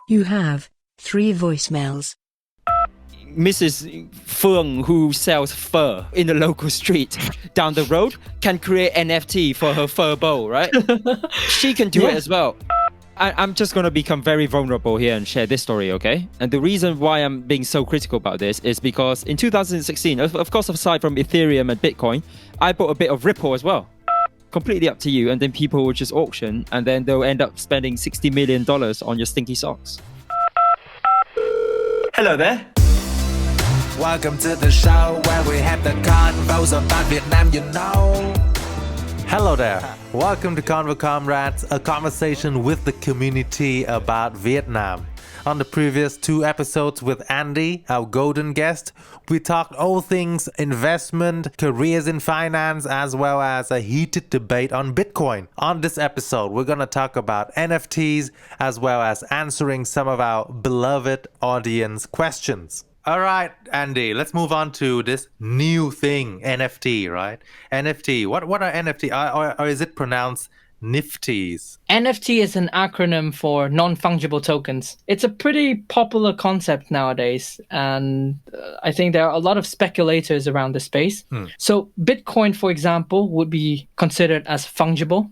You have 3 voicemails. Mrs. Feng, who sells fur in the local street down the road, can create NFT for her fur bowl, right? She can do it as well. I'm just going to become very vulnerable here and share this story, okay? And the reason why I'm being so critical about this is because in 2016, of course, aside from Ethereum and Bitcoin, I bought a bit of Ripple as well. Completely up to you. And then people will just auction and then they'll end up spending $60 million on your stinky socks. Hello there. Welcome to the show where we have the convos about Vietnam, you know. Hello there. Welcome to Convo Comrades, a conversation with the community about Vietnam. On the previous 2 episodes with Andy, our golden guest, we talked all things investment, careers in finance, as well as a heated debate on Bitcoin. On this episode, we're going to talk about NFTs, as well as answering some of our beloved audience questions. All right, Andy, let's move on to this new thing, NFT, right? NFT, what are NFT? Or is it pronounced NFTs? NFT is an acronym for non-fungible tokens. It's a pretty popular concept nowadays, and I think there are a lot of speculators around the space. So Bitcoin, for example, would be considered as fungible,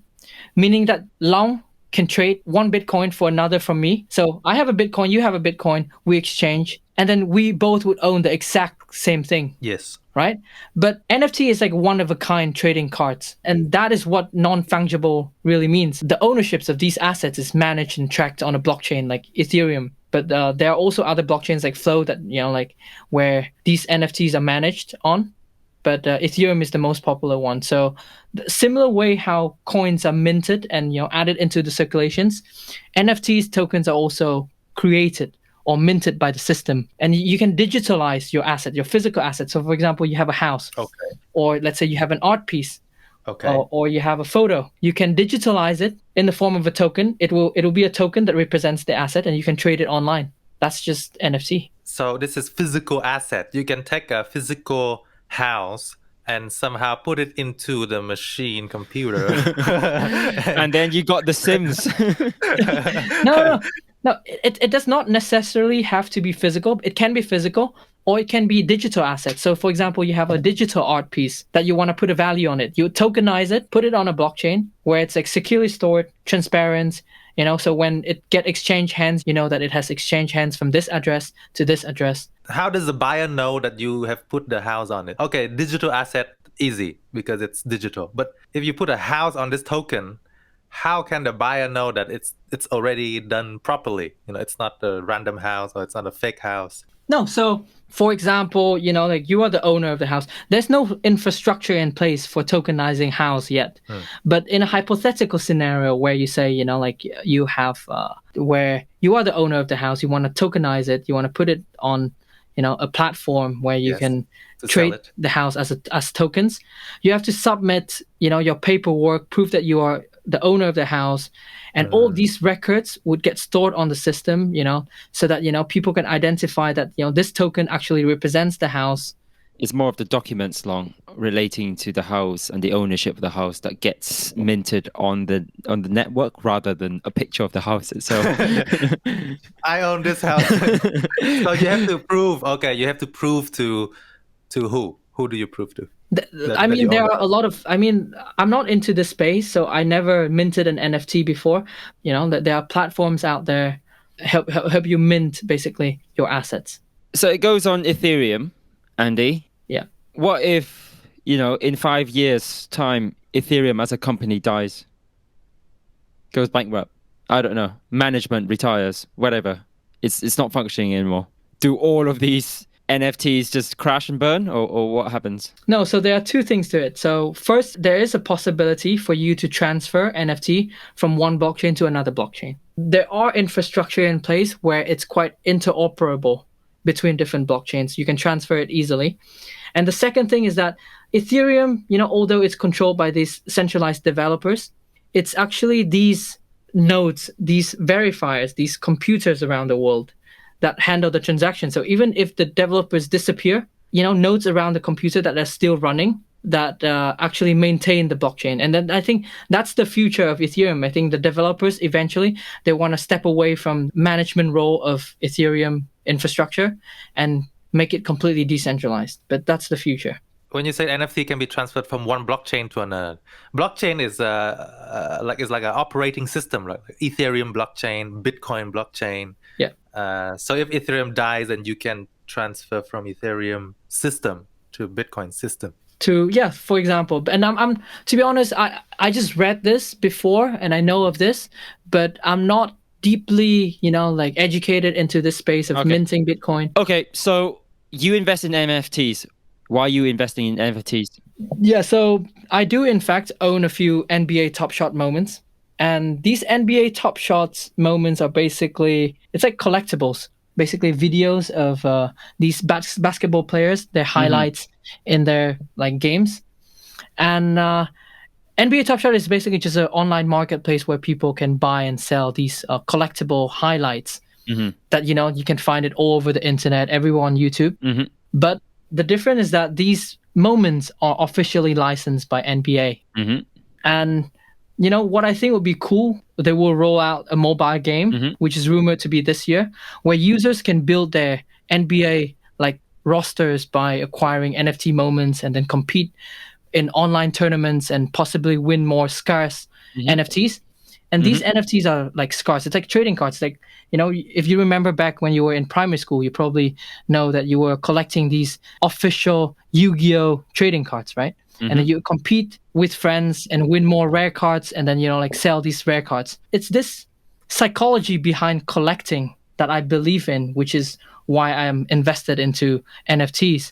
meaning that Long can trade 1 Bitcoin for another from me. So I have a Bitcoin, you have a Bitcoin, we exchange, and then we both would own the exact same thing. Yes. Right? But NFT is like one-of-a-kind trading cards. And that is what non-fungible really means. The ownerships of these assets is managed and tracked on a blockchain like Ethereum. But there are also other blockchains like Flow that, like where these NFTs are managed on. But Ethereum is the most popular one. So similar way how coins are minted and added into the circulations, NFTs tokens are also created or minted by the system. And you can digitalize your asset, your physical asset. So for example, you have a house. Okay. Or let's say you have an art piece. Okay. Or you have a photo. You can digitalize it in the form of a token. It'll be a token that represents the asset and you can trade it online. That's just NFT. So this is physical asset. You can take a physical house and somehow put it into the machine computer. And then you got the Sims. No, it does not necessarily have to be physical. It can be physical or it can be digital assets. So for example, you have a digital art piece that you want to put a value on it. You tokenize it, put it on a blockchain where it's like securely stored, transparent, so when it get exchange hands, you know that it has exchange hands from this address to this address. How does the buyer know that you have put the house on it? Okay, digital asset, easy because it's digital. But if you put a house on this token, how can the buyer know that it's already done properly? It's not a random house or it's not a fake house. No, so for example, like you are the owner of the house. There's no infrastructure in place for tokenizing house yet. But in a hypothetical scenario where you say, like you have where you are the owner of the house, you want to tokenize it, you want to put it on, a platform where you can trade the house as tokens. You have to submit, your paperwork, prove that you are the owner of the house, and all these records would get stored on the system, so that, people can identify that, this token actually represents the house. It's more of the documents relating to the house and the ownership of the house that gets minted on the network rather than a picture of the house itself. I own this house. So you have to prove. Okay, you have to prove to who? Who do you prove to? There are a lot of, I'm not into this space, so I never minted an NFT before. That there are platforms out there help you mint basically your assets. So it goes on Ethereum, Andy. Yeah. What if, in 5 years' time, Ethereum as a company dies, goes bankrupt? I don't know. Management retires, whatever. It's not functioning anymore. Do all of these NFTs just crash and burn or what happens? No, so there are 2 things to it. So first, there is a possibility for you to transfer NFT from one blockchain to another blockchain. There are infrastructure in place where it's quite interoperable between different blockchains. You can transfer it easily. And the second thing is that Ethereum, although it's controlled by these centralized developers, it's actually these nodes, these verifiers, these computers around the world that handle the transaction. So even if the developers disappear, nodes around the computer that are still running that actually maintain the blockchain. And then I think that's the future of Ethereum. I think the developers eventually, they want to step away from management role of Ethereum infrastructure and make it completely decentralized. But that's the future. When you say NFT can be transferred from one blockchain to another, blockchain is like an operating system, like Ethereum blockchain, Bitcoin blockchain. Yeah. So if Ethereum dies, then you can transfer from Ethereum system to Bitcoin system. For example, and I'm to be honest, I just read this before and I know of this, but I'm not deeply, like educated into this space of minting Bitcoin. Okay, so you invest in NFTs. Why are you investing in NFTs? Yeah, so I do in fact own a few NBA Top Shot moments. And these NBA Top Shots moments are basically, it's like collectibles, basically videos of these basketball players, their highlights in their like games. And NBA Top Shot is basically just an online marketplace where people can buy and sell these collectible highlights that, you can find it all over the internet, everywhere on YouTube. But the difference is that these moments are officially licensed by NBA. And, what I think would be cool, they will roll out a mobile game, which is rumored to be this year, where users can build their NBA like rosters by acquiring NFT moments and then compete in online tournaments and possibly win more scarce NFTs. And these NFTs are like scarce. It's like trading cards. Like, if you remember back when you were in primary school, you probably know that you were collecting these official Yu-Gi-Oh trading cards, right? And then you compete with friends and win more rare cards and then, sell these rare cards. It's this psychology behind collecting that I believe in, which is why I am invested into NFTs.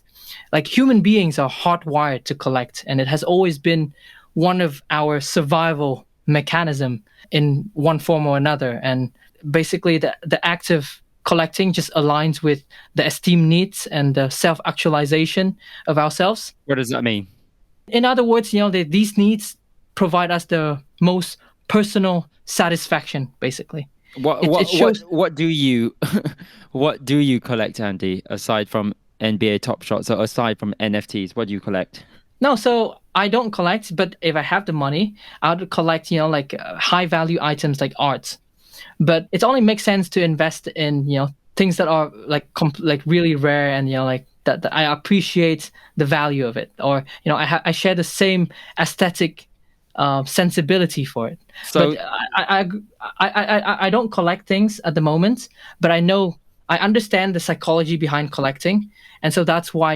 Like human beings are hardwired to collect, and it has always been one of our survival mechanism in one form or another. And basically the act of collecting just aligns with the esteem needs and the self-actualization of ourselves. What does that mean? In other words, these needs provide us the most personal satisfaction, basically. What do you what do you collect, Andy, aside from NBA Top Shots or aside from NFTs? What do you collect? No, so I don't collect, but if I have the money, I would collect, high value items like arts. But it only makes sense to invest in, things that are like really rare and, that I appreciate the value of it. Or, I share the same aesthetic sensibility for it. So but I don't collect things at the moment, but I understand the psychology behind collecting. And so that's why,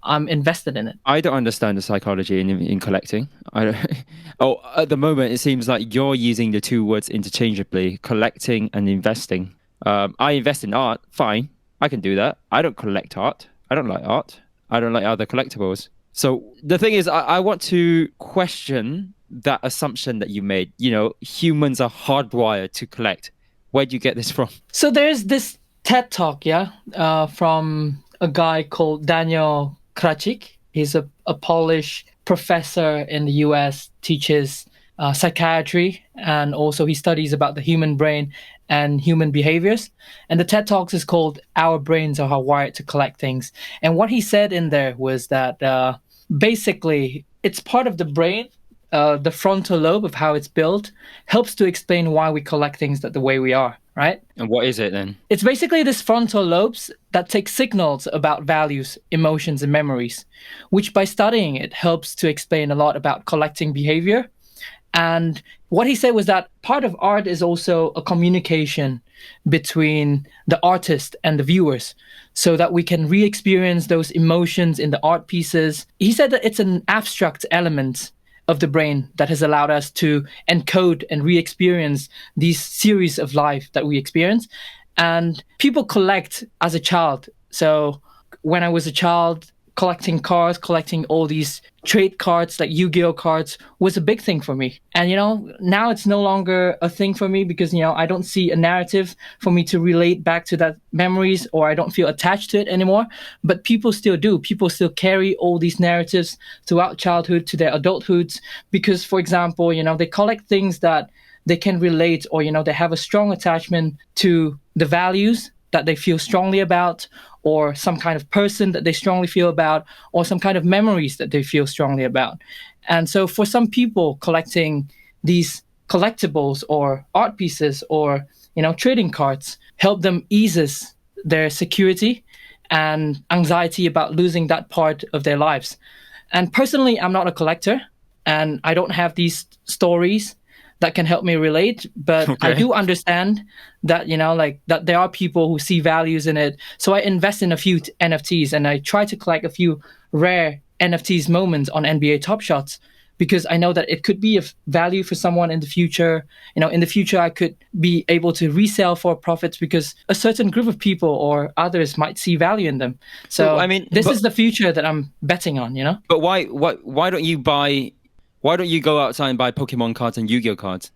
I'm invested in it. I don't understand the psychology in collecting. At the moment, it seems like you're using the two words interchangeably, collecting and investing. I invest in art, fine. I can do that. I don't collect art. I don't like art. I don't like other collectibles. So the thing is, I want to question that assumption that you made. Humans are hardwired to collect. Where do you get this from? So there's this TED Talk, from a guy called Daniel Kracik. He's a Polish professor in the US, teaches psychiatry, and also he studies about the human brain and human behaviors. And the TED Talks is called Our Brains Are Hardwired to Collect Things. And what he said in there was that basically it's part of the brain, the frontal lobe of how it's built, helps to explain why we collect things the way we are. Right? And what is it then? It's basically this frontal lobes that take signals about values, emotions, and memories, which by studying it helps to explain a lot about collecting behavior. And what he said was that part of art is also a communication between the artist and the viewers so that we can re-experience those emotions in the art pieces. He said that it's an abstract element of the brain that has allowed us to encode and re-experience these series of life that we experience. And people collect as a child. So when I was a child, collecting cards, collecting all these trade cards like Yu-Gi-Oh cards was a big thing for me. And, now it's no longer a thing for me because, I don't see a narrative for me to relate back to that memories, or I don't feel attached to it anymore. But people still do. People still carry all these narratives throughout childhood to their adulthoods because, for example, they collect things that they can relate or, they have a strong attachment to the values that they feel strongly about, or some kind of person that they strongly feel about, or some kind of memories that they feel strongly about. And so for some people, collecting these collectibles or art pieces or trading cards help them eases their security and anxiety about losing that part of their lives. And personally, I'm not a collector and I don't have these stories that can help me relate, but I do understand that that there are people who see values in it. So I invest in a few NFTs and I try to collect a few rare NFTs moments on NBA Top Shots, because I know that it could be of value for someone in the future. In the future, I could be able to resell for profits because a certain group of people or others might see value in them. So this is the future that I'm betting on, But why don't you buy? Why don't you go outside and buy Pokemon cards and Yu-Gi-Oh cards?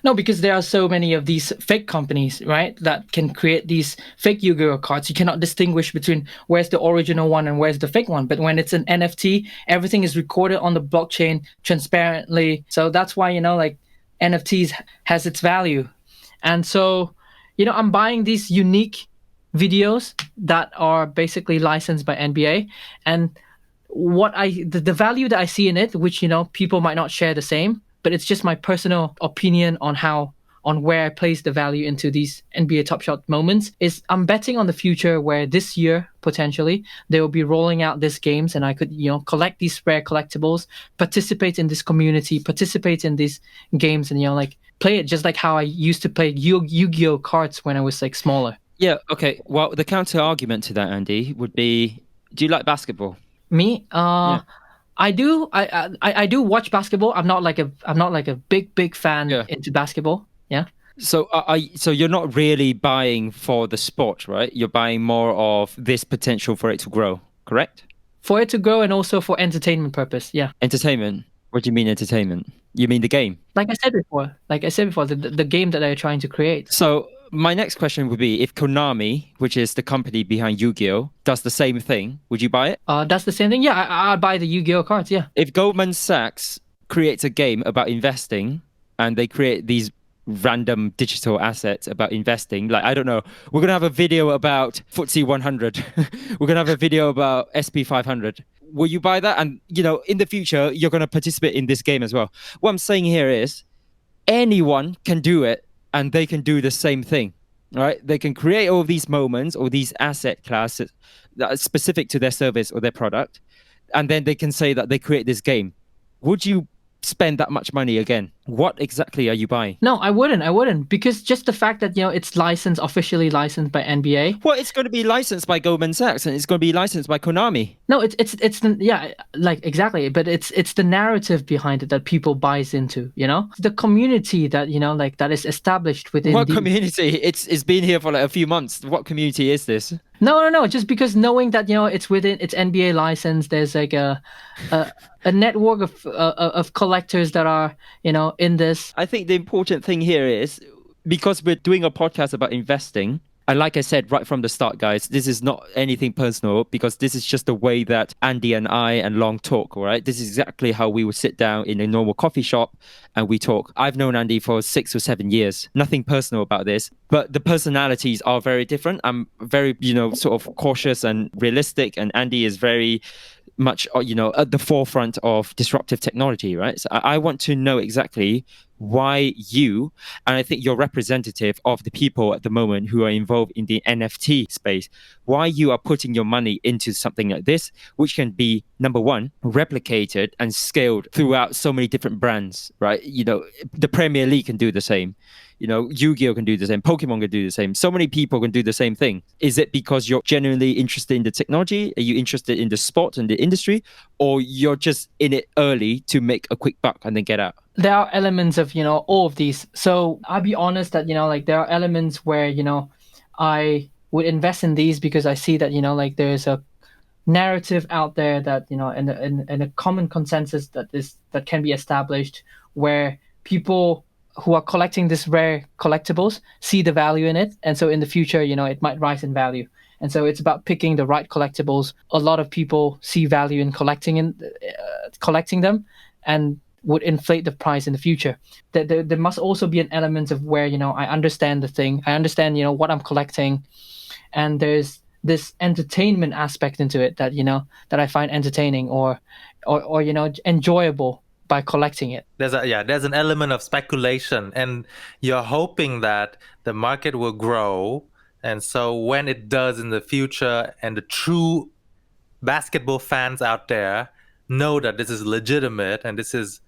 No, because there are so many of these fake companies, right, that can create these fake Yu-Gi-Oh cards. You cannot distinguish between where's the original one and where's the fake one. But when it's an NFT, everything is recorded on the blockchain transparently. So that's why, NFTs has its value. And so, I'm buying these unique videos that are basically licensed by NBA. And the value that I see in it, which, people might not share the same, but it's just my personal opinion on where I place the value into these NBA Top Shot moments, is I'm betting on the future where this year, potentially, they will be rolling out these games and I could, collect these rare collectibles, participate in this community, participate in these games and, play it just like how I used to play Yu-Gi-Oh cards when I was smaller. Yeah, okay. Well, the counter argument to that, Andy, would be, do you like basketball? Me? Yeah. I do. I do watch basketball. I'm not like a big fan into basketball. Yeah. So so you're not really buying for the sport, right? You're buying more of this potential for it to grow, correct? For it to grow and also for entertainment purpose. Yeah. Entertainment. What do you mean entertainment? You mean the game? Like I said before, the game that they're trying to create. So my next question would be, if Konami, which is the company behind Yu-Gi-Oh, does the same thing, would you buy it? Does the same thing? Yeah, I'd buy the Yu-Gi-Oh cards, yeah. If Goldman Sachs creates a game about investing and they create these random digital assets about investing, like, I don't know, we're going to have a video about FTSE 100. We're going to have a video about SP 500. Will you buy that? And, in the future, you're going to participate in this game as well. What I'm saying here is anyone can do it. And they can do the same thing, right? They can create all these moments or these asset classes that are specific to their service or their product. And then they can say that they create this game. Would you spend that much money again? What exactly are you buying? No, I wouldn't, because just the fact that it's officially licensed by NBA. Well, it's going to be licensed by Goldman Sachs and it's going to be licensed by Konami. No, it's exactly, but it's the narrative behind it that people buys into, the community that that is established within. What community? It's been here for like a few months. What community is this? No. Just because knowing that it's within its NBA license, there's like a network of collectors that are in this. I think the important thing here is, because we're doing a podcast about investing, and like I said right from the start, guys, this is not anything personal, because this is just the way that Andy and I and Long talk, all right? This is exactly how we would sit down in a normal coffee shop and we talk. I've known Andy for 6 or 7 years. Nothing personal about this, but the personalities are very different. I'm very, sort of cautious and realistic, and Andy is very much, at the forefront of disruptive technology, right? So I want to know exactly why you, and I think you're representative of the people at the moment who are involved in the NFT space, why you are putting your money into something like this, which can be, number one, replicated and scaled throughout so many different brands, right? The Premier League can do the same. Yu-Gi-Oh can do the same. Pokemon can do the same. So many people can do the same thing. Is it because you're genuinely interested in the technology? Are you interested in the sport and the industry? Or you're just in it early to make a quick buck and then get out? There are elements of, all of these. So I'll be honest that, there are elements where, I would invest in these because I see that, there's a narrative out there that, and a common consensus that can be established where people who are collecting this rare collectibles see the value in it. And so in the future, it might rise in value. And so it's about picking the right collectibles. A lot of people see value in collecting them and would inflate the price in the future. There must also be an element of where, I understand the thing. I understand, what I'm collecting. And there's this entertainment aspect into it that, that I find entertaining or enjoyable by collecting it. There's an element of speculation, and you're hoping that the market will grow, and so when it does in the future, and the true basketball fans out there know that this is legitimate and this is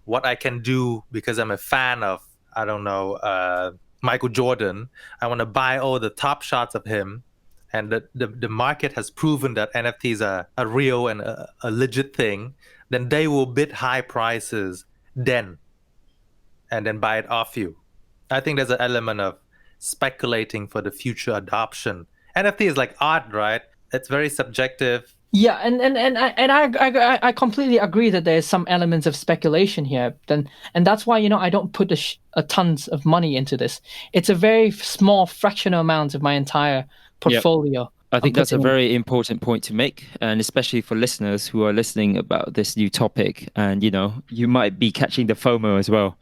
what I can do because I'm a fan of, I don't know, Michael Jordan. I want to buy all the top shots of him, and the market has proven that NFTs are a real and a legit thing. Then they will bid high prices and then buy it off you. I think there's an element of speculating for the future adoption. NFT is like art, right? It's very subjective. Yeah, and I completely agree that there's some elements of speculation here. And that's why, I don't put a tons of money into this. It's a very small fractional amount of my entire portfolio. Yep. I think that's a very important point to make, and especially for listeners who are listening about this new topic, and you might be catching the FOMO as well.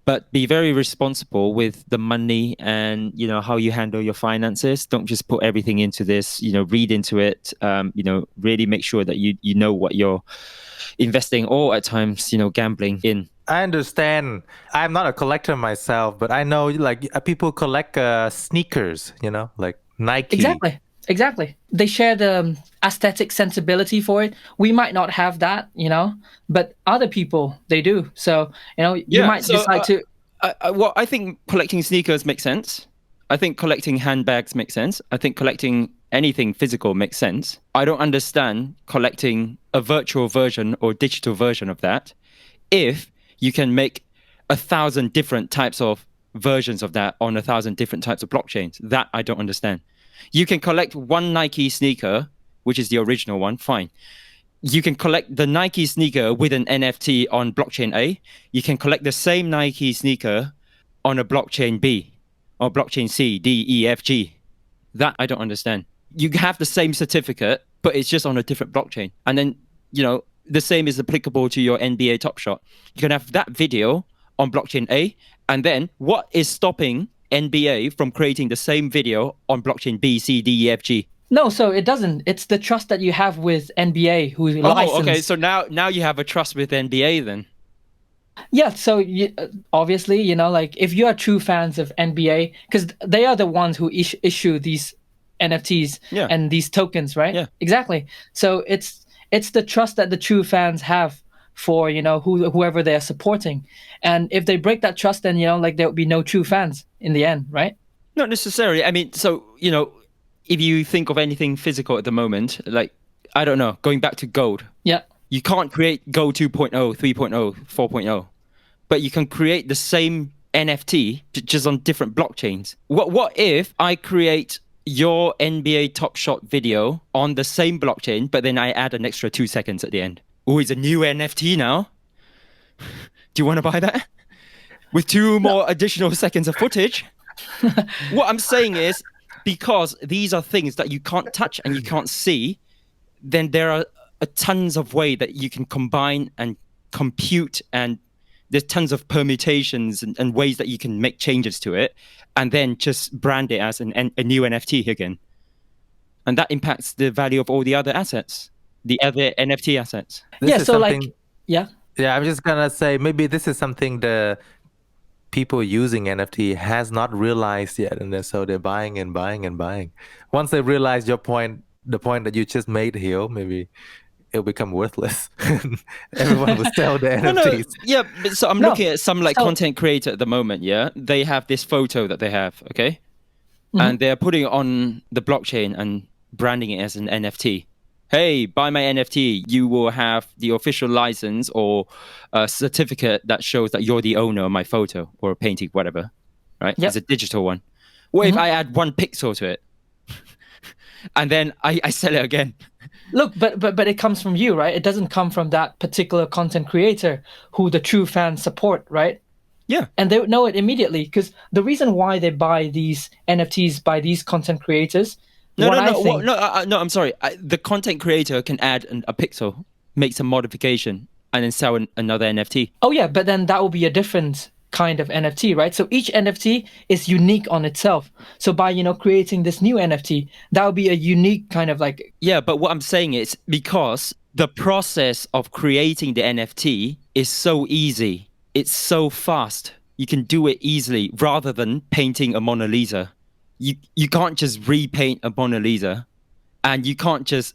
But be very responsible with the money and how you handle your finances. Don't just put everything into this. Read into it. Really make sure that you know what you're investing, or at times gambling in. I understand. I'm not a collector myself, but I know like people collect sneakers. Like Nike. Exactly. They share the aesthetic sensibility for it. We might not have that, but other people, they do. So, you might decide to... I think collecting sneakers makes sense. I think collecting handbags makes sense. I think collecting anything physical makes sense. I don't understand collecting a virtual version or digital version of that if you can make 1,000 different types of versions of that on 1,000 different types of blockchains. That I don't understand. You can collect one Nike sneaker, which is the original one, fine. You can collect the Nike sneaker with an NFT on blockchain A. You can collect the same Nike sneaker on a blockchain B or blockchain C, D, E, F, G. That I don't understand. You have the same certificate, but it's just on a different blockchain. And then, the same is applicable to your NBA Top Shot. You can have that video on blockchain A, and then what is stopping NBA from creating the same video on blockchain B, C, D, E, F, G? No, so it doesn't. It's the trust that you have with NBA who license. Okay. So now you have a trust with NBA then. Yeah, so obviously, like if you are true fans of NBA, because they are the ones who issue these NFTs and these tokens, right? Yeah. Exactly. So it's the trust that the true fans have for, whoever they're supporting. And if they break that trust, then, there will be no true fans in the end, right? Not necessarily. I mean, so, if you think of anything physical at the moment, like, I don't know, going back to gold. Yeah. You can't create Gold 2.0, 3.0, 4.0, but you can create the same NFT just on different blockchains. What if I create your NBA Top Shot video on the same blockchain, but then I add an extra 2 seconds at the end? Oh, it's a new NFT now. Do you want to buy that? With 2 more additional seconds of footage? What I'm saying is, because these are things that you can't touch and you can't see, then there are tons of ways that you can combine and compute, and there's tons of permutations and ways that you can make changes to it, and then just brand it as a new NFT again. And that impacts the value of all the other assets, the other NFT assets. Yeah, I'm just gonna say maybe this is something the people using NFT has not realized yet, and so they're buying and buying and buying. Once they realize the point that you just made here, maybe it'll become worthless. Everyone will sell the NFTs. Yeah, so I'm looking at some content creator at the moment. Yeah, they have this photo that they have, okay, and they're putting it on the blockchain and branding it as an NFT. Hey, buy my NFT. You will have the official license or a certificate that shows that you're the owner of my photo or painting, whatever. Right? Yep. It's a digital one. What if I add 1 pixel to it, and then I sell it again? Look, but it comes from you, right? It doesn't come from that particular content creator who the true fans support, right? Yeah. And they would know it immediately, because the reason why they buy these NFTs by these content creators. No, I'm sorry. The content creator can add a pixel, make some modification, and then sell another NFT. Oh yeah, but then that will be a different kind of NFT, right? So each NFT is unique on itself. So by, creating this new NFT, that would be a unique kind of like... Yeah, but what I'm saying is because the process of creating the NFT is so easy. It's so fast. You can do it easily rather than painting a Mona Lisa. You can't just repaint a Mona Lisa, and you can't just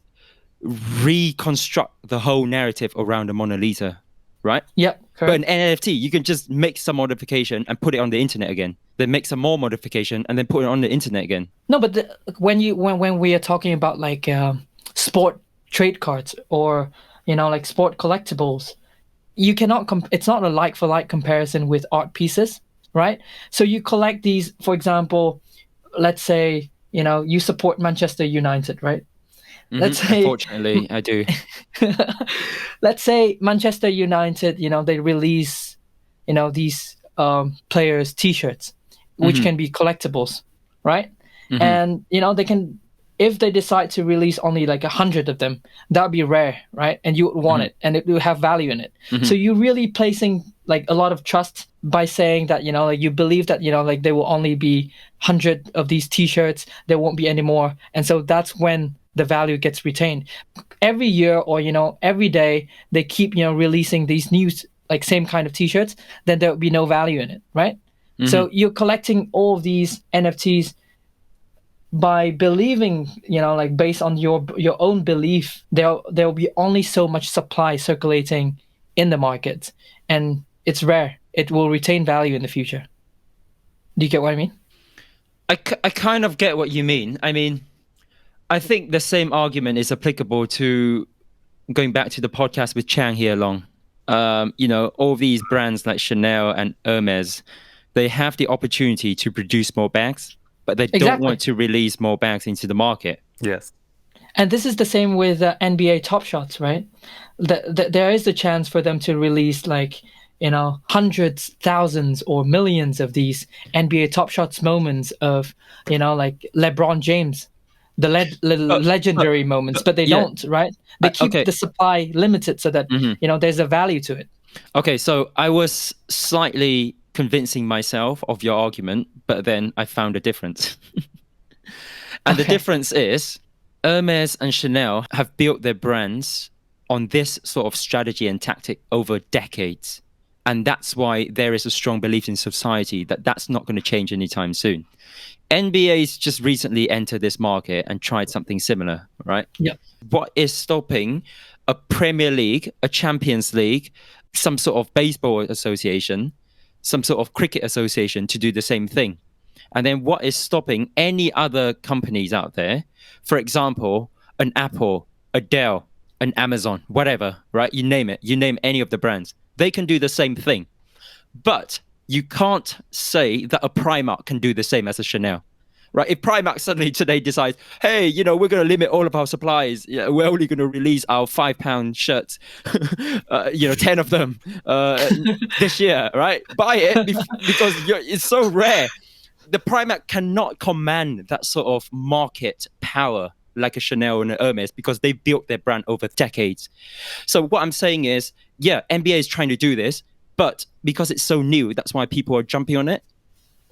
reconstruct the whole narrative around the Mona Lisa, right? Yep, But correct. an NFT, you can just make some modification and put it on the internet again. Then make some more modification and then put it on the internet again. No, but when we are talking about like sport trade cards or like sport collectibles, you cannot it's not a like for like comparison with art pieces, right? So you collect these, for example, let's say you support Manchester United, right? Let's say, unfortunately, I do. let's say Manchester United, they release these players' t-shirts, which can be collectibles, right? And they can, if they decide to release only like 100 of them, that would be rare, right? And you would want it, and it will have value in it. So you're really placing like a lot of trust by saying that like you believe that like there will only be 100 of these t-shirts, there won't be any more, and so that's when the value gets retained. Every year or every day they keep releasing these new like same kind of t-shirts, then there will be no value in it, right? So you're collecting all of these NFTs by believing, like based on your own belief, there will be only so much supply circulating in the market, and it's rare. It will retain value in the future. Do you get what I mean? I kind of get what you mean. I mean, I think the same argument is applicable to going back to the podcast with Chang here along. All these brands like Chanel and Hermes, they have the opportunity to produce more bags, but they don't want to release more bags into the market. Yes. And this is the same with NBA Top Shots, right? There is the chance for them to release like, hundreds, thousands, or millions of these NBA Top Shots moments of, like LeBron James, the legendary moments, but they don't, right? They keep the supply limited so that, there's a value to it. Okay, so I was slightly convincing myself of your argument, but then I found a difference. And the difference is Hermes and Chanel have built their brands on this sort of strategy and tactic over decades. And that's why there is a strong belief in society that that's not going to change anytime soon. NBA's just recently entered this market and tried something similar, right? Yeah. What is stopping a Premier League, a Champions League, some sort of baseball association, some sort of cricket association to do the same thing? And then what is stopping any other companies out there, for example, an Apple, a Dell, an Amazon, whatever, right? You name it. You name any of the brands. They can do the same thing. But you can't say that a Primark can do the same as a Chanel, right? If Primark suddenly today decides, hey, we're going to limit all of our supplies. We're only going to release our £5 shirts, 10 of them this year, right? Buy it because it's so rare. The Primark cannot command that sort of market power like a Chanel and an Hermes because they built their brand over decades. So what I'm saying is, yeah, NBA is trying to do this, but because it's so new, that's why people are jumping on it.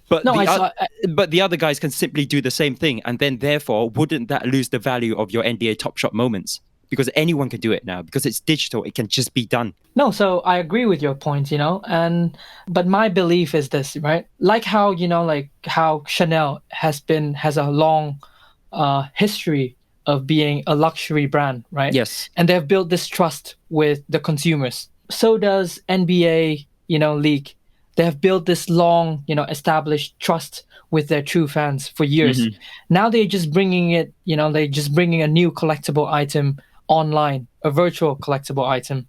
But but the other guys can simply do the same thing, and then therefore, wouldn't that lose the value of your NBA Top Shot moments? Because anyone can do it now. Because it's digital, it can just be done. No, so I agree with your point, but my belief is this, right? Like how, how Chanel has a long history of being a luxury brand, right? Yes. And they've built this trust with the consumers. So does NBA, league. They have built this long, established trust with their true fans for years. Now they're just bringing it, they're just bringing a new collectible item online, a virtual collectible item,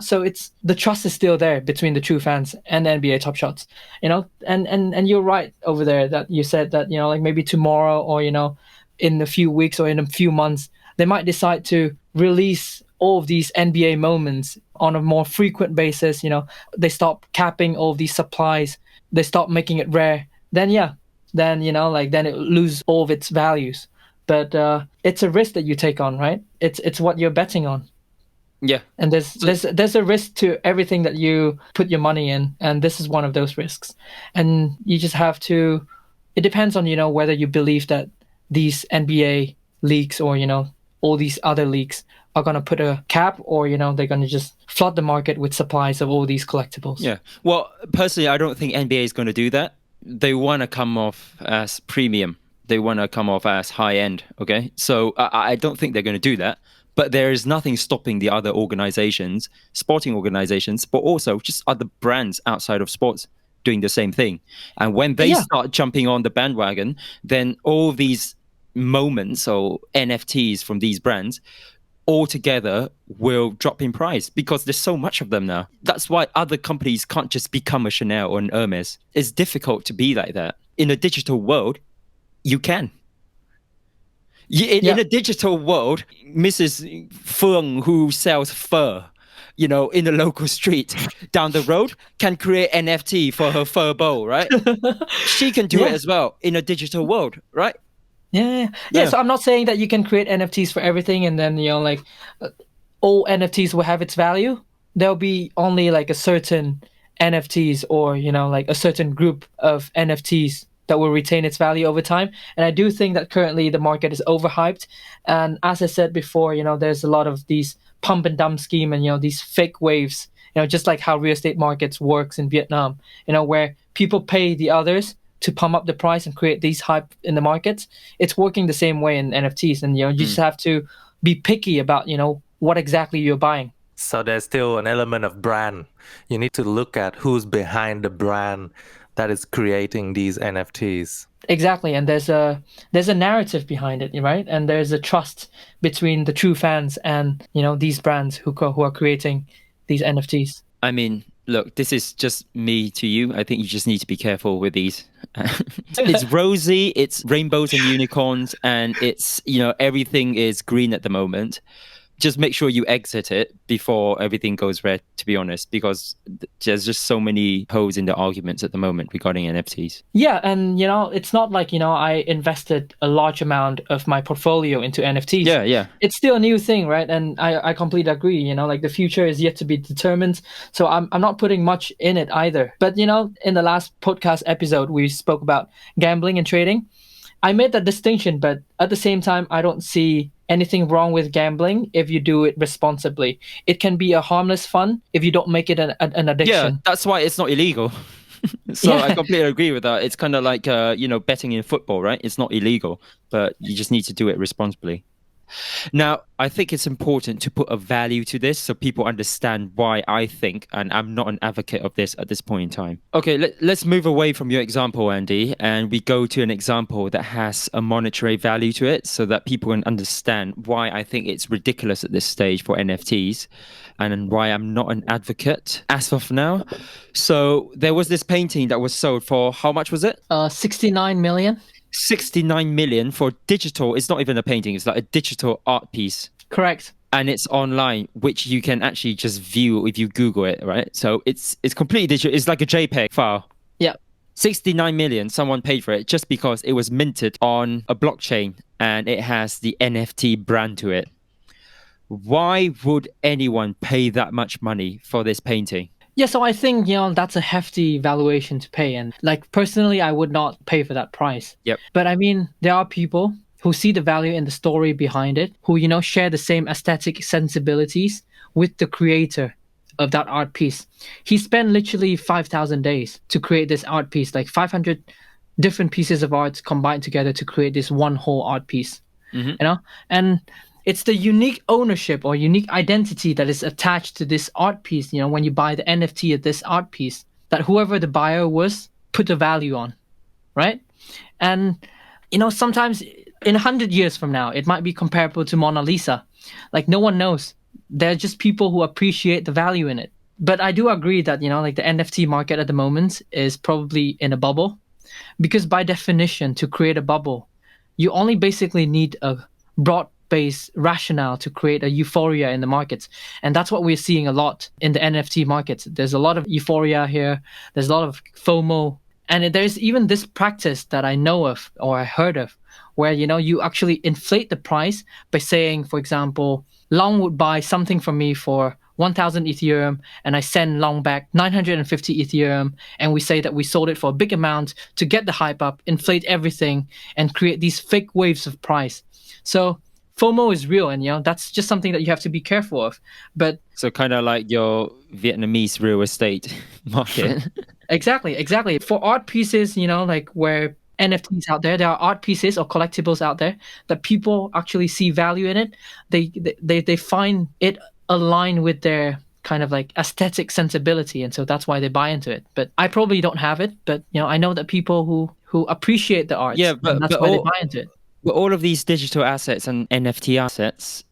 so it's the trust is still there between the true fans and the NBA Top Shots, and you're right over there that you said that, like maybe tomorrow or, in a few weeks or in a few months, they might decide to release all of these NBA moments on a more frequent basis. They stop capping all of these supplies, they stop making it rare, then then it lose all of its values. But it's a risk that you take on, right? It's what you're betting on. Yeah. And there's a risk to everything that you put your money in, and this is one of those risks. And you just have to. It depends on whether you believe that these NBA leagues or all these other leagues are gonna put a cap, or they're gonna just flood the market with supplies of all these collectibles. Yeah. Well, personally, I don't think NBA is going to do that. They want to come off as premium. They want to come off as high end. Okay. So I don't think they're going to do that. But there is nothing stopping the other organizations, sporting organizations, but also just other brands outside of sports doing the same thing. And when they start jumping on the bandwagon, then all these moments or NFTs from these brands altogether will drop in price because there's so much of them now. That's why other companies can't just become a Chanel or an Hermes. It's difficult to be like that. In a digital world, you can. In a digital world, Mrs. Feng, who sells fur, in the local street down the road, can create NFT for her fur bow, right? She can do it as well in a digital world, right? Yeah. So I'm not saying that you can create NFTs for everything, and then all NFTs will have its value. There'll be only like a certain NFTs, or like a certain group of NFTs that will retain its value over time. And I do think that currently the market is overhyped. And as I said before, there's a lot of these pump and dump scheme and these fake waves. Just like how real estate markets works in Vietnam. Where people pay the others to pump up the price and create these hype in the markets. It's working the same way in NFTs, and you just have to be picky about what exactly you're buying. So there's still an element of brand. You need to look at who's behind the brand that is creating these NFTs. Exactly, and there's a narrative behind it, right? And there's a trust between the true fans and these brands who are creating these NFTs. I mean, look, this is just me to you. I think you just need to be careful with these. It's rosy, it's rainbows and unicorns, and it's, everything is green at the moment. Just make sure you exit it before everything goes red, to be honest, because there's just so many holes in the arguments at the moment regarding NFTs. Yeah, and it's not like I invested a large amount of my portfolio into NFTs. Yeah. It's still a new thing, right? And I completely agree. Like the future is yet to be determined, so I'm not putting much in it either. But in the last podcast episode, we spoke about gambling and trading. I made that distinction, but at the same time, I don't see anything wrong with gambling if you do it responsibly. It can be a harmless fun if you don't make it an addiction. Yeah, that's why it's not illegal. So I completely agree with that. It's kind of like, betting in football, right? It's not illegal, but you just need to do it responsibly. Now, I think it's important to put a value to this so people understand why I think, and I'm not an advocate of this at this point in time. Okay, let's move away from your example, Andy, and we go to an example that has a monetary value to it so that people can understand why I think it's ridiculous at this stage for NFTs and why I'm not an advocate as of now. So there was this painting that was sold for, how much was it? 69 million. 69 million for digital. It's not even a painting, it's like a digital art piece. Correct. And it's online, which you can actually just view if you Google it, right? So it's completely digital. It's like a JPEG file. Yeah. 69 million, someone paid for it just because it was minted on a blockchain and it has the NFT brand to it. Why would anyone pay that much money for this painting? Yeah, so I think, that's a hefty valuation to pay. And personally, I would not pay for that price. Yep. But I mean, there are people who see the value in the story behind it, who, share the same aesthetic sensibilities with the creator of that art piece. He spent literally 5,000 days to create this art piece, like 500 different pieces of art combined together to create this one whole art piece, And it's the unique ownership or unique identity that is attached to this art piece, when you buy the NFT of this art piece, that whoever the buyer was put the value on, right? And, sometimes in 100 years from now, it might be comparable to Mona Lisa. Like, no one knows. They're just people who appreciate the value in it. But I do agree that, the NFT market at the moment is probably in a bubble, because by definition, to create a bubble, you only basically need a broad-based rationale to create a euphoria in the markets. And that's what we're seeing a lot in the NFT markets. There's a lot of euphoria here. There's a lot of FOMO. And there's even this practice that I know of or I heard of where, you actually inflate the price by saying, for example, Long would buy something from me for 1,000 Ethereum and I send Long back 950 Ethereum. And we say that we sold it for a big amount to get the hype up, inflate everything and create these fake waves of price. So FOMO is real, and that's just something that you have to be careful of. But So kind of like your Vietnamese real estate market. exactly. For art pieces, like where NFTs out there are art pieces or collectibles out there that people actually see value in it. They find it aligned with their kind of like aesthetic sensibility, and so that's why they buy into it. But I probably don't have it, but I know that people who appreciate the arts, Yeah, and that's why they buy into it. But all of these digital assets and NFT assets,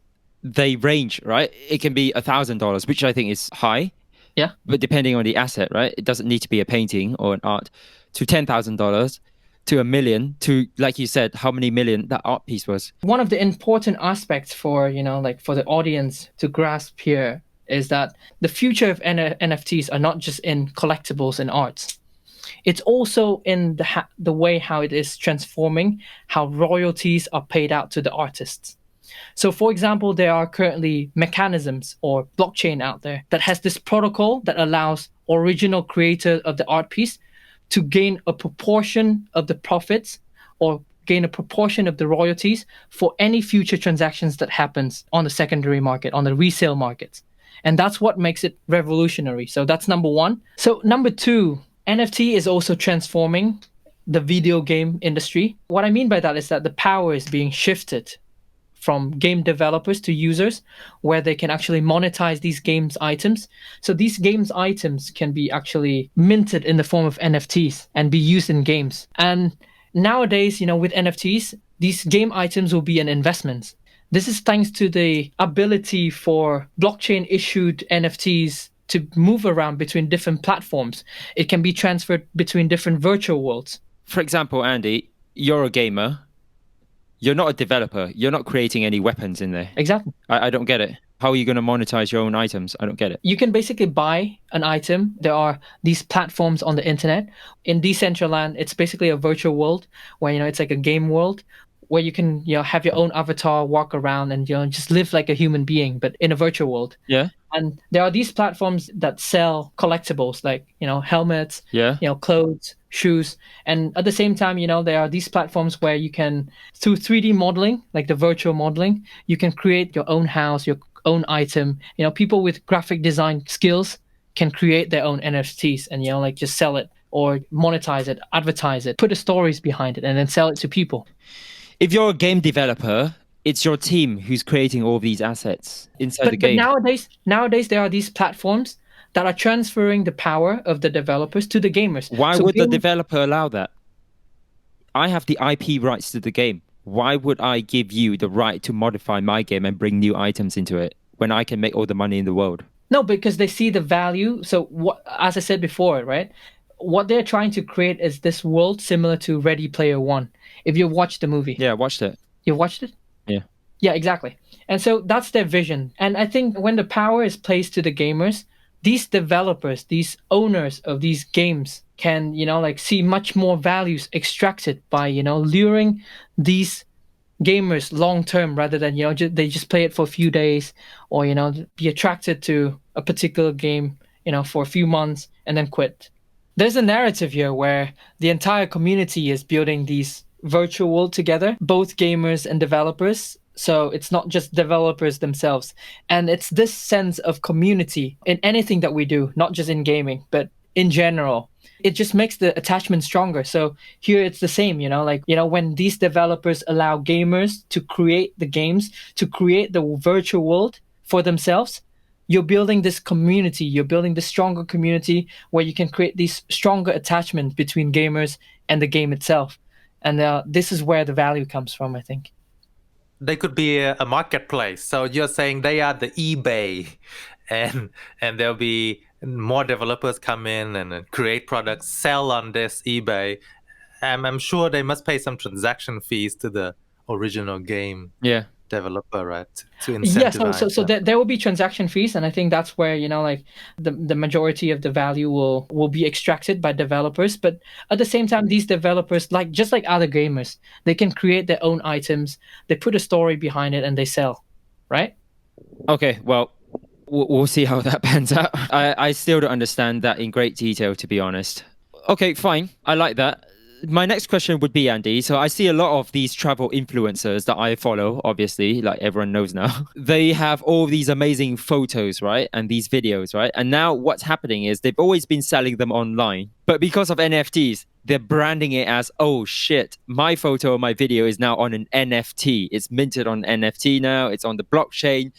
they range, right? It can be $1,000, which I think is high. Yeah. But depending on the asset, right? It doesn't need to be a painting or an art, to $10,000, to $1 million, to, like you said, how many million that art piece was. One of the important aspects for, like for the audience to grasp here is that the future of NFTs are not just in collectibles and arts. It's also in the way how it is transforming how royalties are paid out to the artists. So, for example, there are currently mechanisms or blockchain out there that has this protocol that allows original creator of the art piece to gain a proportion of the profits or gain a proportion of the royalties for any future transactions that happens on the secondary market, on the resale markets. And that's what makes it revolutionary. So that's number one. So number two, NFT is also transforming the video game industry. What I mean by that is that the power is being shifted from game developers to users, where they can actually monetize these games items. So these games items can be actually minted in the form of NFTs and be used in games. And nowadays, with NFTs, these game items will be an investment. This is thanks to the ability for blockchain issued NFTs to move around between different platforms. It can be transferred between different virtual worlds. For example, Andy, you're a gamer. You're not a developer. You're not creating any weapons in there. Exactly. I don't get it. How are you going to monetize your own items? I don't get it. You can basically buy an item. There are these platforms on the internet. In Decentraland, it's basically a virtual world where, it's like a game world where you can, have your own avatar, walk around and, just live like a human being, but in a virtual world. Yeah. And there are these platforms that sell collectibles like, helmets, Yeah. Clothes, shoes. And at the same time, there are these platforms where you can, through 3D modeling, like the virtual modeling, you can create your own house, your own item. People with graphic design skills can create their own NFTs and, just sell it or monetize it, advertise it, put the stories behind it, and then sell it to people. If you're a game developer, it's your team who's creating all these assets inside the game. But nowadays there are these platforms that are transferring the power of the developers to the gamers. Why would the developer allow that? I have the IP rights to the game. Why would I give you the right to modify my game and bring new items into it when I can make all the money in the world? No, because they see the value. So as I said before, right? What they're trying to create is this world similar to Ready Player One. If you watched the movie. Yeah, I watched it. You watched it? Yeah. Yeah, exactly. And so that's their vision. And I think when the power is placed to the gamers, these developers, these owners of these games can, see much more values extracted by, luring these gamers long term rather than, they just play it for a few days or, be attracted to a particular game, for a few months and then quit. There's a narrative here where the entire community is building these virtual world together, both gamers and developers. So it's not just developers themselves. And it's this sense of community in anything that we do, not just in gaming, but in general. It just makes the attachment stronger. So here it's the same, when these developers allow gamers to create the games, to create the virtual world for themselves, you're building this community, you're building this stronger community where you can create these stronger attachments between gamers and the game itself. And this is where the value comes from, I think. They could be a marketplace. So you're saying they are the eBay, and there'll be more developers come in and create products, sell on this eBay. I'm sure they must pay some transaction fees to the original game. Yeah. developer, right? To Yeah, incentivize so that. there will be transaction fees, and I think that's where, like the majority of the value will be extracted by developers. But at the same time, these developers, like just like other gamers, they can create their own items, they put a story behind it, and they sell, right? Okay, well, we'll see how that pans out. I still don't understand that in great detail, to be honest. Okay, fine. I like that. My next question would be, Andy. So I see a lot of these travel influencers that I follow, obviously, like everyone knows now. They have all these amazing photos, right? And these videos, right? And now what's happening is they've always been selling them online. But because of NFTs, they're branding it as, oh shit, my photo or my video is now on an NFT. It's minted on NFT now. It's on the blockchain.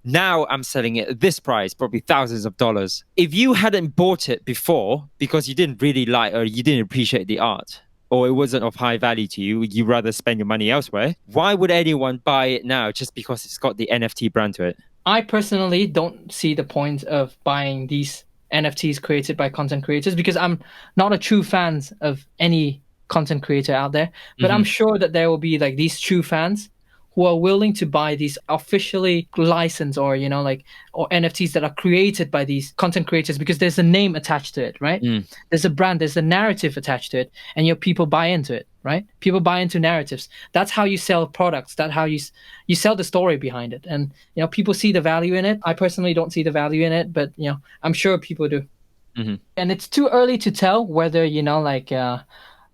Now I'm selling it at this price, probably thousands of dollars. If you hadn't bought it before because you didn't really like or you didn't appreciate the art, or it wasn't of high value to you, you rather spend your money elsewhere, why would anyone buy it now just because it's got the NFT brand to it? I personally don't see the point of buying these NFTs created by content creators because I'm not a true fan of any content creator out there. But I'm sure that there will be like these true fans who are willing to buy these officially licensed or or NFTs that are created by these content creators because there's a name attached to it, right? There's a brand, there's a narrative attached to it, and people buy into it, right? People buy into narratives. That's how you sell products. That's how you sell the story behind it, and people see the value in it. I personally don't see the value in it, but I'm sure people do. And it's too early to tell whether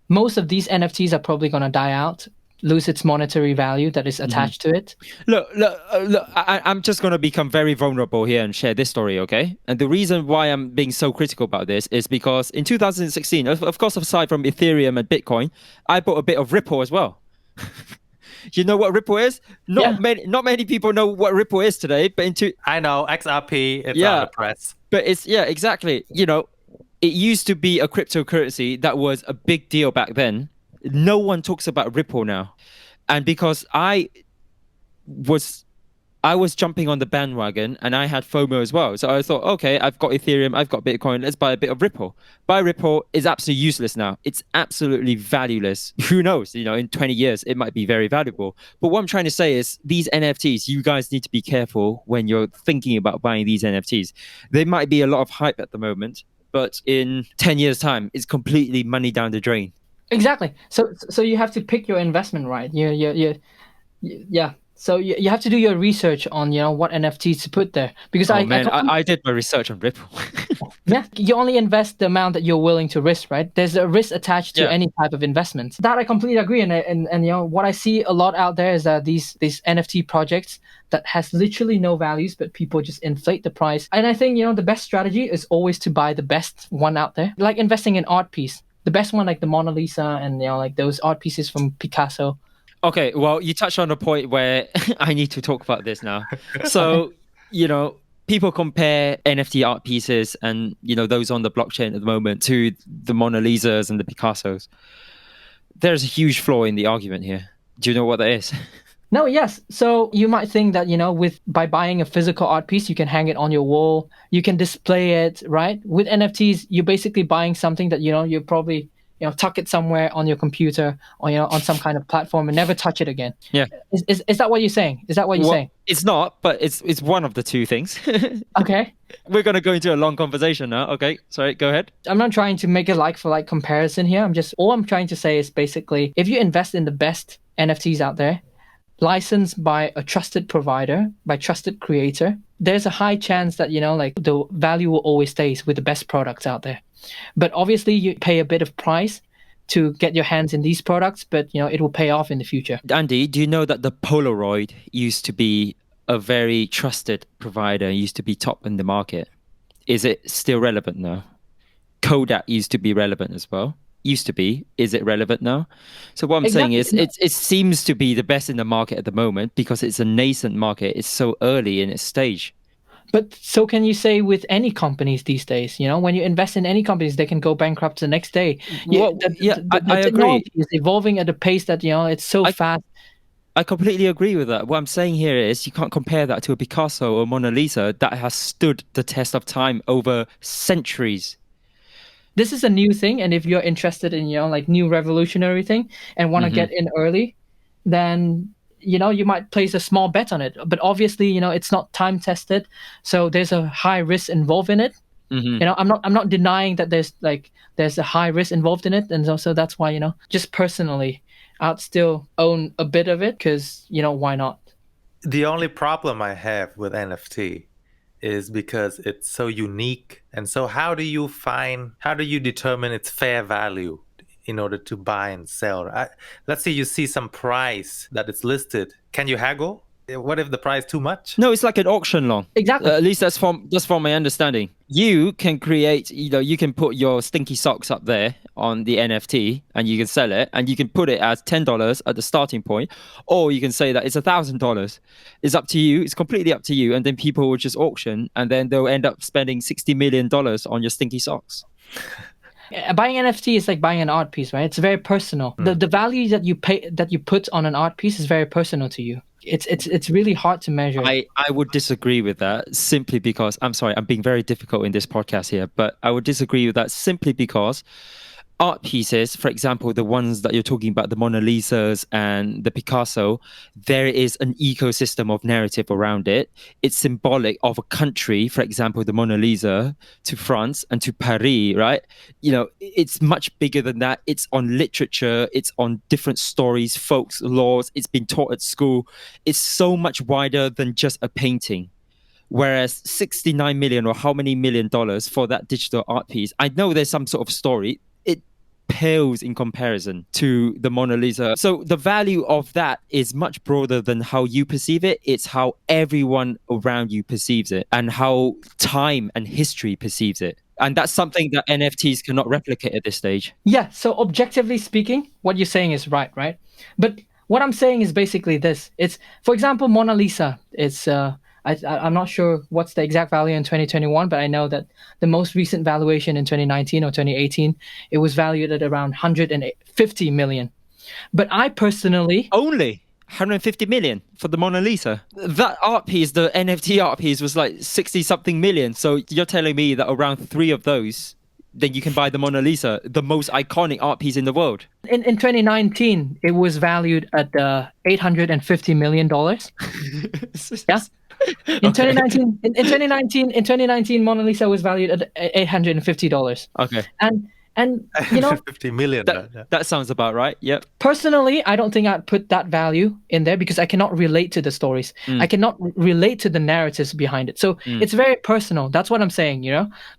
most of these NFTs are probably gonna die out, lose its monetary value that is attached to it. Look, I'm just going to become very vulnerable here and share this story, okay? And the reason why I'm being so critical about this is because in 2016, of course, aside from Ethereum and Bitcoin, I bought a bit of Ripple as well. You know what Ripple is? Not many people know what Ripple is today, but I know, XRP, it's on the press. But it's, exactly. It used to be a cryptocurrency that was a big deal back then. No one talks about Ripple now. And because I was jumping on the bandwagon and I had FOMO as well. So I thought, okay, I've got Ethereum, I've got Bitcoin, let's buy a bit of Ripple. Buy Ripple is absolutely useless now. It's absolutely valueless. Who knows? In 20 years, it might be very valuable. But what I'm trying to say is these NFTs, you guys need to be careful when you're thinking about buying these NFTs. There might be a lot of hype at the moment, but in 10 years' time, it's completely money down the drain. Exactly. So you have to pick your investment right. Yeah. So you have to do your research on what NFTs to put there because I did my research on Ripple. Yeah, you only invest the amount that you're willing to risk, right? There's a risk attached to any type of investment. That I completely agree. And what I see a lot out there is that these NFT projects that has literally no values, but people just inflate the price. And I think the best strategy is always to buy the best one out there, like investing in art piece. The best one, like the Mona Lisa and like those art pieces from Picasso. Okay, well, you touched on a point where I need to talk about this now. So, people compare NFT art pieces and, those on the blockchain at the moment to the Mona Lisas and the Picassos. There's a huge flaw in the argument here. Do you know what that is? No, yes. So you might think that, by buying a physical art piece, you can hang it on your wall, you can display it, right? With NFTs, you're basically buying something that, you probably, tuck it somewhere on your computer or, on some kind of platform and never touch it again. Yeah. Is that what you're saying? Is that what you're saying? It's not, but it's one of the two things. Okay. We're going to go into a long conversation now. Okay. Sorry, go ahead. I'm not trying to make a like for like comparison here. All I'm trying to say is basically, if you invest in the best NFTs out there, licensed by a trusted provider, by trusted creator, there's a high chance that, the value will always stay with the best products out there. But obviously you pay a bit of price to get your hands in these products, but it will pay off in the future. Andy, do you know that the Polaroid used to be a very trusted provider, used to be top in the market? Is it still relevant now? Kodak used to be relevant as well. Used to be. Is it relevant now? So what I'm saying is it seems to be the best in the market at the moment because it's a nascent market. It's so early in its stage. But so can you say with any companies these days, when you invest in any companies, they can go bankrupt the next day. I technology agree. is evolving at a pace that, it's so fast. I completely agree with that. What I'm saying here is you can't compare that to a Picasso or Mona Lisa that has stood the test of time over centuries. This is a new thing. And if you're interested in, new revolutionary thing and want to get in early, then you might place a small bet on it, but obviously, it's not time tested, so there's a high risk involved in it. I'm not denying that there's a high risk involved in it, and so that's why, just personally, I'd still own a bit of it because, why not? The only problem I have with NFT is because it's so unique. And so how do you determine its fair value in order to buy and sell? Let's say you see some price that it's listed. Can you haggle? What if the price too much? No, it's like an auction law. Exactly. At least that's from my understanding. You can create, you can put your stinky socks up there on the NFT and you can sell it, and you can put it as $10 at the starting point, or you can say that it's $1,000. It's up to you. It's completely up to you. And then people will just auction, and then they'll end up spending $60 million on your stinky socks. Buying NFT is like buying an art piece, right? It's very personal. The value that you put on an art piece is very personal to you. It's really hard to measure. I would disagree with that simply because, I'm sorry, I'm being very difficult in this podcast here, but I would disagree with that simply because art pieces, for example, the ones that you're talking about, the Mona Lisas and the Picasso, there is an ecosystem of narrative around it. It's symbolic of a country, for example, the Mona Lisa to France and to Paris, right? It's much bigger than that. It's on literature. It's on different stories, folks, laws. It's been taught at school. It's so much wider than just a painting. Whereas 69 million or how many $1 million for that digital art piece, I know there's some sort of story. Pales in comparison to the Mona Lisa. So the value of that is much broader than how you perceive it. It's how everyone around you perceives it and how time and history perceives it. And that's something that NFTs cannot replicate at this stage. Yeah, so objectively speaking, what you're saying is right? But what I'm saying is basically this. It's, for example, Mona Lisa. It's I'm not sure what's the exact value in 2021, but I know that the most recent valuation in 2019 or 2018, it was valued at around 150 million. But I personally... Only 150 million for the Mona Lisa? That art piece, the NFT art piece, was like 60 something million. So you're telling me that around 3 of those, then you can buy the Mona Lisa, the most iconic art piece in the world. In 2019, it was valued at $850 million. Yeah. In 2019, Mona Lisa was valued at $850. Okay. And 50 million. That sounds about right. Yep. Personally, I don't think I'd put that value in there because I cannot relate to the stories. I cannot relate to the narratives behind it. So it's very personal. That's what I'm saying,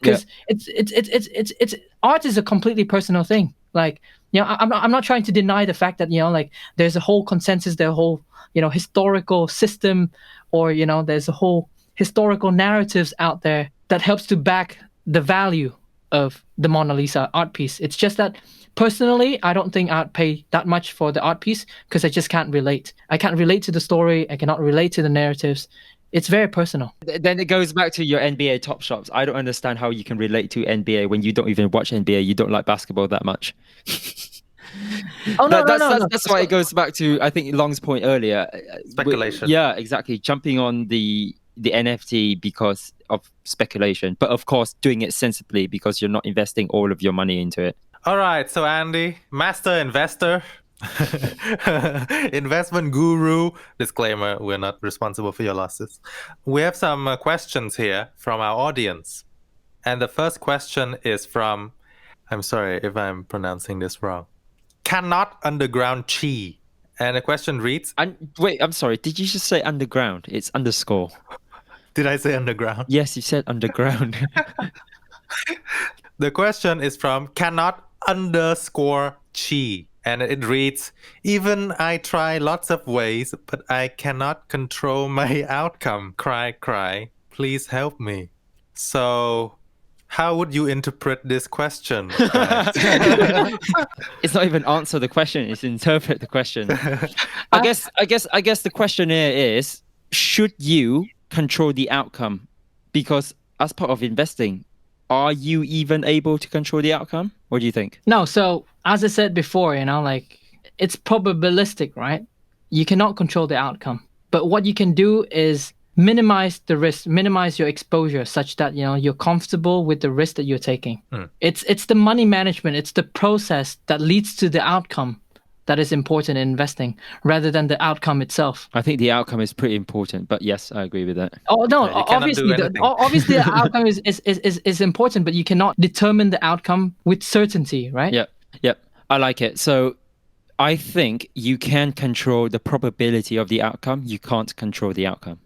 because it's art is a completely personal thing. Like, I'm not trying to deny the fact that, like there's a whole consensus, there's a whole, historical system, or, there's a whole historical narratives out there that helps to back the value of the Mona Lisa art piece. It's just that personally, I don't think I'd pay that much for the art piece because I just can't relate. I can't relate to the story. I cannot relate to the narratives. It's very personal. Then it goes back to your NBA top shops. I don't understand how you can relate to NBA when you don't even watch NBA. You don't like basketball that much. That's why it goes back to, I think, Long's point earlier. Speculation. Yeah, exactly. Jumping on the NFT because of speculation, but of course doing it sensibly because you're not investing all of your money into it. All right, so Andy, master investor, investment guru. Disclaimer, we're not responsible for your losses. We have some questions here from our audience. And the first question is from, I'm sorry if I'm pronouncing this wrong, Cannot Underground Chi. And the question reads... Wait, I'm sorry. Did you just say underground? It's underscore. Did I say underground? Yes, you said underground. The question is from Cannot Underscore Chi. And it reads, even I try lots of ways, but I cannot control my outcome. Cry, cry. Please help me. So... how would you interpret this question? It's not even answer the question, it's interpret the question. I guess the question here is, should you control the outcome? Because as part of investing, are you even able to control the outcome? What do you think? No, so as I said before, it's probabilistic, right? You cannot control the outcome. But what you can do is minimize the risk, minimize your exposure such that, you're comfortable with the risk that you're taking. It's the money management. It's the process that leads to the outcome that is important in investing rather than the outcome itself. I think the outcome is pretty important, but yes, I agree with that. Oh no! Yeah, you cannot do anything. Obviously, the outcome is important, but you cannot determine the outcome with certainty, right? Yep. I like it. So I think you can control the probability of the outcome. You can't control the outcome.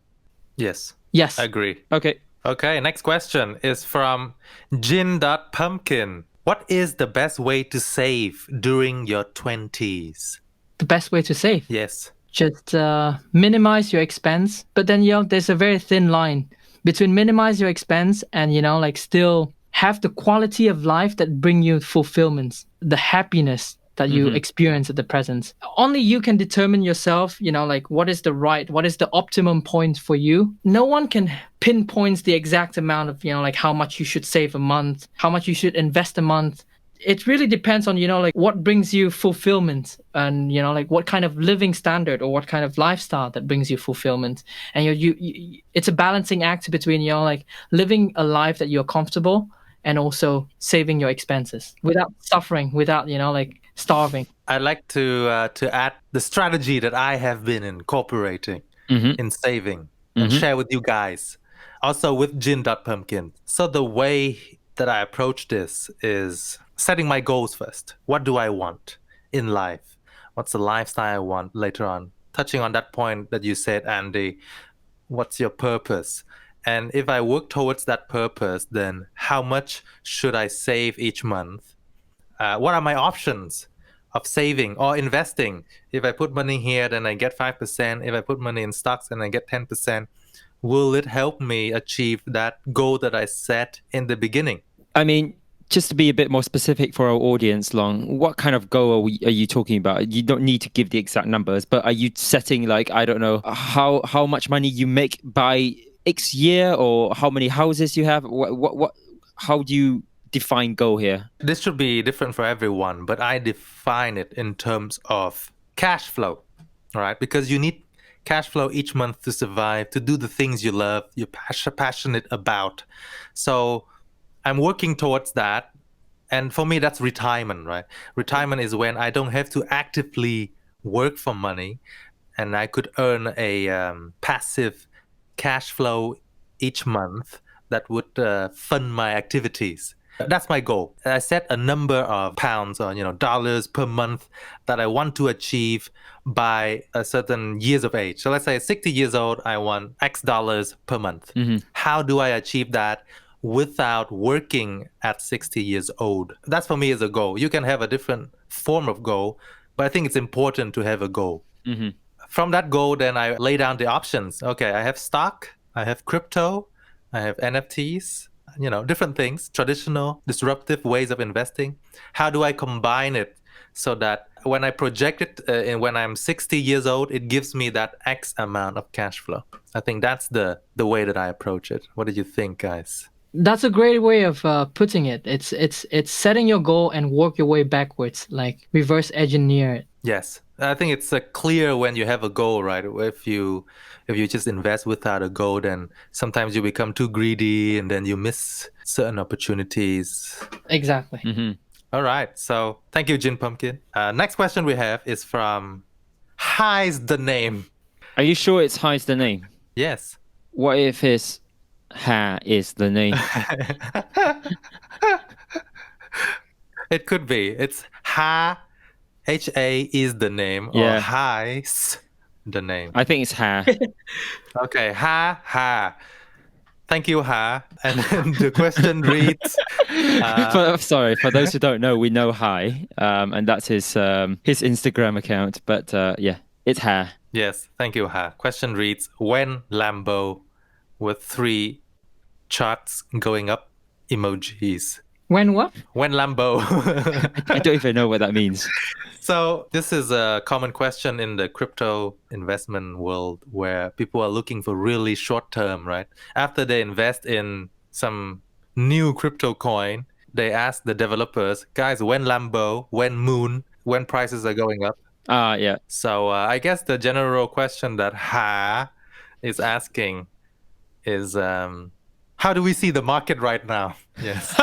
Yes. Yes. I agree. Okay. Okay, next question is from Jin.Pumpkin. What is the best way to save during your 20s? The best way to save. Yes. Just minimize your expense, but then there's a very thin line between minimize your expense and like still have the quality of life that bring you fulfillment, the happiness that you experience at the present. Only you can determine yourself, like what is the optimum point for you. No one can pinpoint the exact amount of, like how much you should save a month, how much you should invest a month. It really depends on, like what brings you fulfillment and, like what kind of living standard or what kind of lifestyle that brings you fulfillment. And you it's a balancing act between, like living a life that you're comfortable and also saving your expenses without suffering, without, like starving. I'd like to add the strategy that I have been incorporating in saving and share with you guys. Also with Jin.Pumpkin. So the way that I approach this is setting my goals first. What do I want in life? What's the lifestyle I want later on? Touching on that point that you said, Andy, what's your purpose? And if I work towards that purpose, then how much should I save each month? What are my options of saving or investing? If I put money here, then I get 5%. If I put money in stocks, then I get 10%. Will it help me achieve that goal that I set in the beginning? I mean, just to be a bit more specific for our audience, Long, what kind of goal are you talking about? You don't need to give the exact numbers, but are you setting like, I don't know, how much money you make by X year or how many houses you have? How do you define goal here? This should be different for everyone, but I define it in terms of cash flow, right? Because you need cash flow each month to survive, to do the things you love, you're passionate about. So I'm working towards that. And for me, that's retirement, right? Retirement is when I don't have to actively work for money and I could earn a passive cash flow each month that would fund my activities. That's my goal. I set a number of pounds or dollars per month that I want to achieve by a certain years of age. So let's say 60 years old, I want X dollars per month. How do I achieve that without working at 60 years old? That's for me is a goal. You can have a different form of goal, but I think it's important to have a goal. From that goal, then I lay down the options. Okay, I have stock, I have crypto, I have NFTs, different things, traditional, disruptive ways of investing. How do I combine it so that when I project it and when I'm 60 years old, it gives me that X amount of cash flow? I think that's the way that I approach it. What do you think, guys? That's a great way of putting it. It's setting your goal and work your way backwards, like reverse engineer it. Yes, I think it's clear when you have a goal, right? If you just invest without a goal, then sometimes you become too greedy and then you miss certain opportunities. Exactly. All right. So thank you, Jin Pumpkin. Next question we have is from Hi's the name. Are you sure it's Hi's the name? Yes. What if it's Ha is the name? It could be. It's Ha. HA is the name, or Hi's the name. I think it's Ha. Okay, Ha. Thank you, Ha. And then the question reads... for those who don't know, we know Hi, and that's his Instagram account. But it's Ha. Yes, thank you, Ha. Question reads, when Lambo with 3 charts going up emojis? When what? When Lambo. I don't even know what that means. So this is a common question in the crypto investment world where people are looking for really short term, right? After they invest in some new crypto coin, they ask the developers, guys, when Lambo, when Moon, when prices are going up? Yeah. So I guess the general question that Ha is asking is how do we see the market right now? Yes.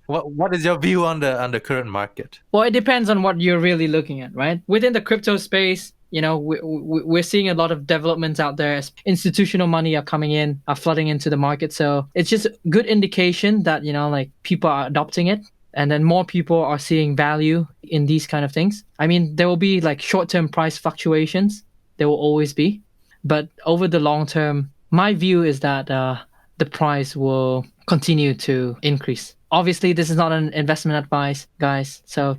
What is your view on the current market? Well, it depends on what you're really looking at, right? Within the crypto space, we're seeing a lot of developments out there. Institutional money are coming in, are flooding into the market. So it's just a good indication that, like people are adopting it. And then more people are seeing value in these kind of things. I mean, there will be like short-term price fluctuations. There will always be. But over the long term, my view is that the price will continue to increase. Obviously, this is not an investment advice, guys. So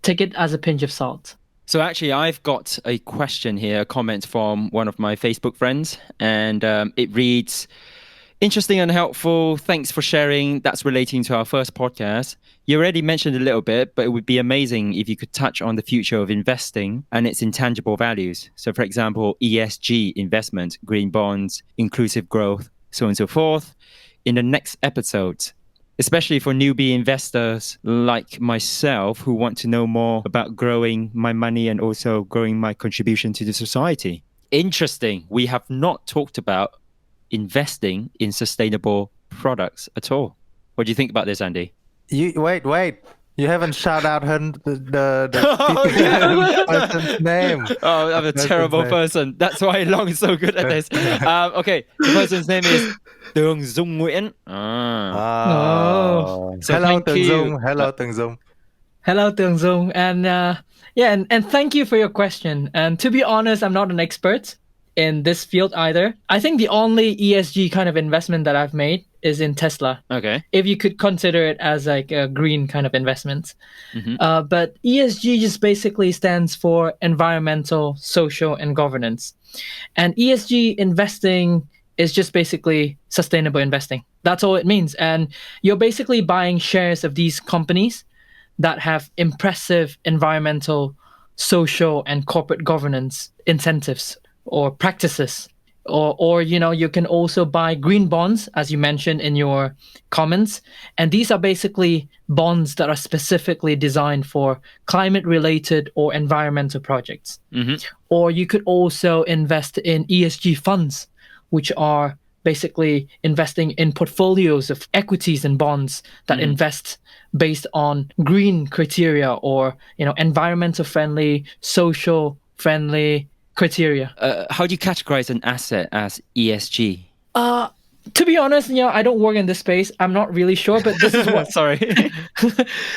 take it as a pinch of salt. So actually, I've got a question here, a comment from one of my Facebook friends, and it reads, interesting and helpful. Thanks for sharing. That's relating to our first podcast. You already mentioned a little bit, but it would be amazing if you could touch on the future of investing and its intangible values. So for example, ESG investment, green bonds, inclusive growth, so on and so forth, in the next episode, especially for newbie investors like myself who want to know more about growing my money and also growing my contribution to the society. Interesting. We have not talked about investing in sustainable products at all. What do you think about this, Andy? Wait. You haven't shouted out the person's name. Oh, I'm a terrible person. That's why Long is so good at this. Okay, the person's name is Tường Dung Nguyễn. So hello, thank you. Dung. Hello, Dung. Hello, Tường Dung. And and thank you for your question. And to be honest, I'm not an expert in this field either. I think the only ESG kind of investment that I've made is in Tesla. Okay. If you could consider it as like a green kind of investment. Mm-hmm. But ESG just basically stands for environmental, social, and governance. And ESG investing is just basically sustainable investing. That's all it means. And you're basically buying shares of these companies that have impressive environmental, social, and corporate governance incentives or practices. Or you can also buy green bonds, as you mentioned in your comments. And these are basically bonds that are specifically designed for climate-related or environmental projects. Mm-hmm. Or you could also invest in ESG funds, which are basically investing in portfolios of equities and bonds that invest based on green criteria or environmental friendly, social friendly criteria. How do you categorize an asset as ESG? To be honest, I don't work in this space. I'm not really sure, but this is what. Sorry.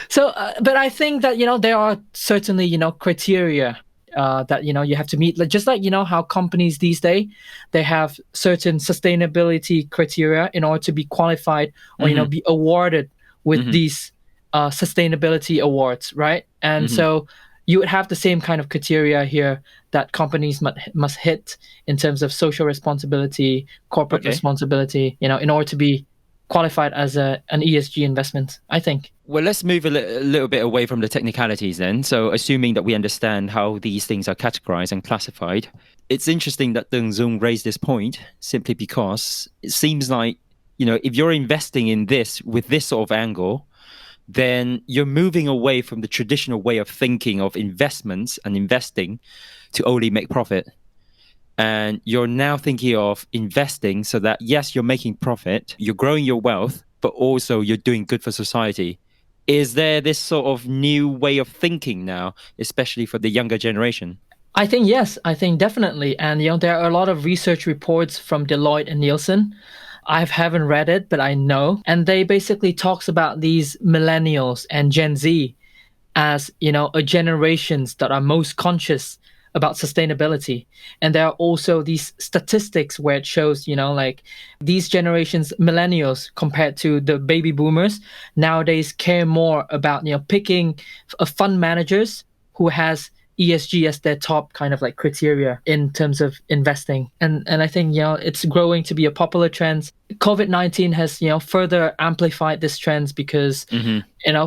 So, but I think that there are certainly criteria that you have to meet. Just like how companies these days they have certain sustainability criteria in order to be qualified or be awarded with these sustainability awards, right? And so you would have the same kind of criteria here that companies must hit in terms of social responsibility, corporate responsibility, in order to be qualified as an ESG investment, I think. Well, let's move a little bit away from the technicalities then. So assuming that we understand how these things are categorized and classified, it's interesting that Tường Dung raised this point simply because it seems like, if you're investing in this with this sort of angle, then you're moving away from the traditional way of thinking of investments and investing to only make profit. And you're now thinking of investing so that, yes, you're making profit, you're growing your wealth, but also you're doing good for society. Is there this sort of new way of thinking now, especially for the younger generation? I think yes, I think definitely. And there are a lot of research reports from Deloitte and Nielsen. I haven't read it, but I know. And they basically talks about these millennials and Gen Z as, a generations that are most conscious about sustainability. And there are also these statistics where it shows, like these generations, millennials compared to the baby boomers, nowadays care more about, picking fund managers who has ESG as their top kind of like criteria in terms of investing. And I think, it's growing to be a popular trend. COVID-19 has, further amplified this trend because,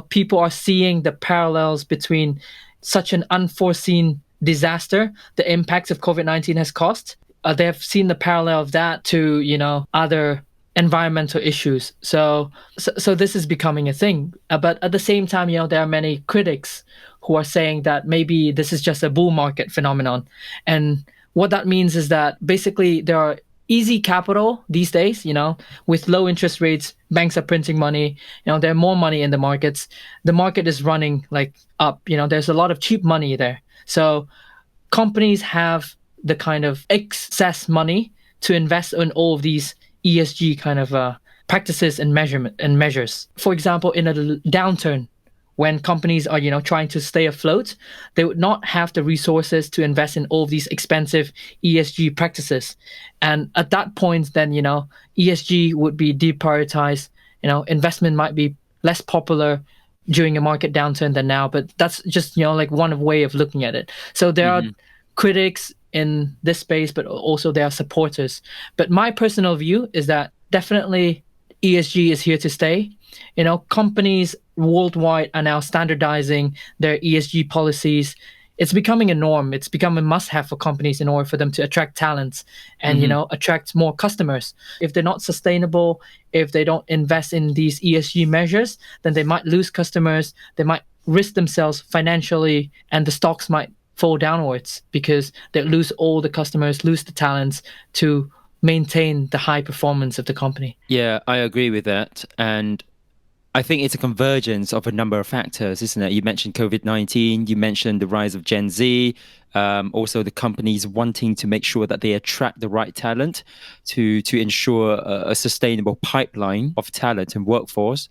people are seeing the parallels between such an unforeseen disaster, the impacts of COVID-19 has caused. They've seen the parallel of that to, other environmental issues. So this is becoming a thing. But at the same time, there are many critics who are saying that maybe this is just a bull market phenomenon. And what that means is that basically there are easy capital these days, with low interest rates, banks are printing money, there are more money in the markets. The market is running like up, there's a lot of cheap money there. So companies have the kind of excess money to invest in all of these ESG kind of practices and measures. For example, in a downturn, when companies are, trying to stay afloat, they would not have the resources to invest in all of these expensive ESG practices. And at that point, then, ESG would be deprioritized. Investment might be less popular during a market downturn than now, but that's just, like one way of looking at it. So there are critics in this space, but also there are supporters. But my personal view is that definitely ESG is here to stay. Companies worldwide are now standardizing their ESG policies. It's becoming a norm. It's become a must-have for companies in order for them to attract talents and, attract more customers. If they're not sustainable, if they don't invest in these ESG measures, then they might lose customers. They might risk themselves financially, and the stocks might fall downwards because they lose all the customers, lose the talents to maintain the high performance of the company. Yeah, I agree with that. And I think it's a convergence of a number of factors, isn't it? You mentioned COVID-19, you mentioned the rise of Gen Z, also the companies wanting to make sure that they attract the right talent to ensure a sustainable pipeline of talent and workforce.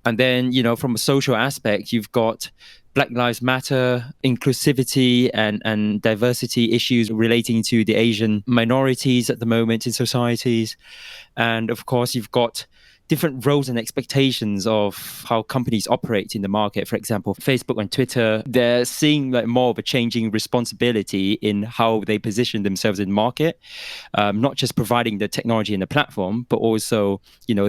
And then, from a social aspect, you've got Black Lives Matter, inclusivity and diversity issues relating to the Asian minorities at the moment in societies. And of course, you've got different roles and expectations of how companies operate in the market. For example, Facebook and Twitter, they're seeing like more of a changing responsibility in how they position themselves in the market, not just providing the technology and the platform, but also,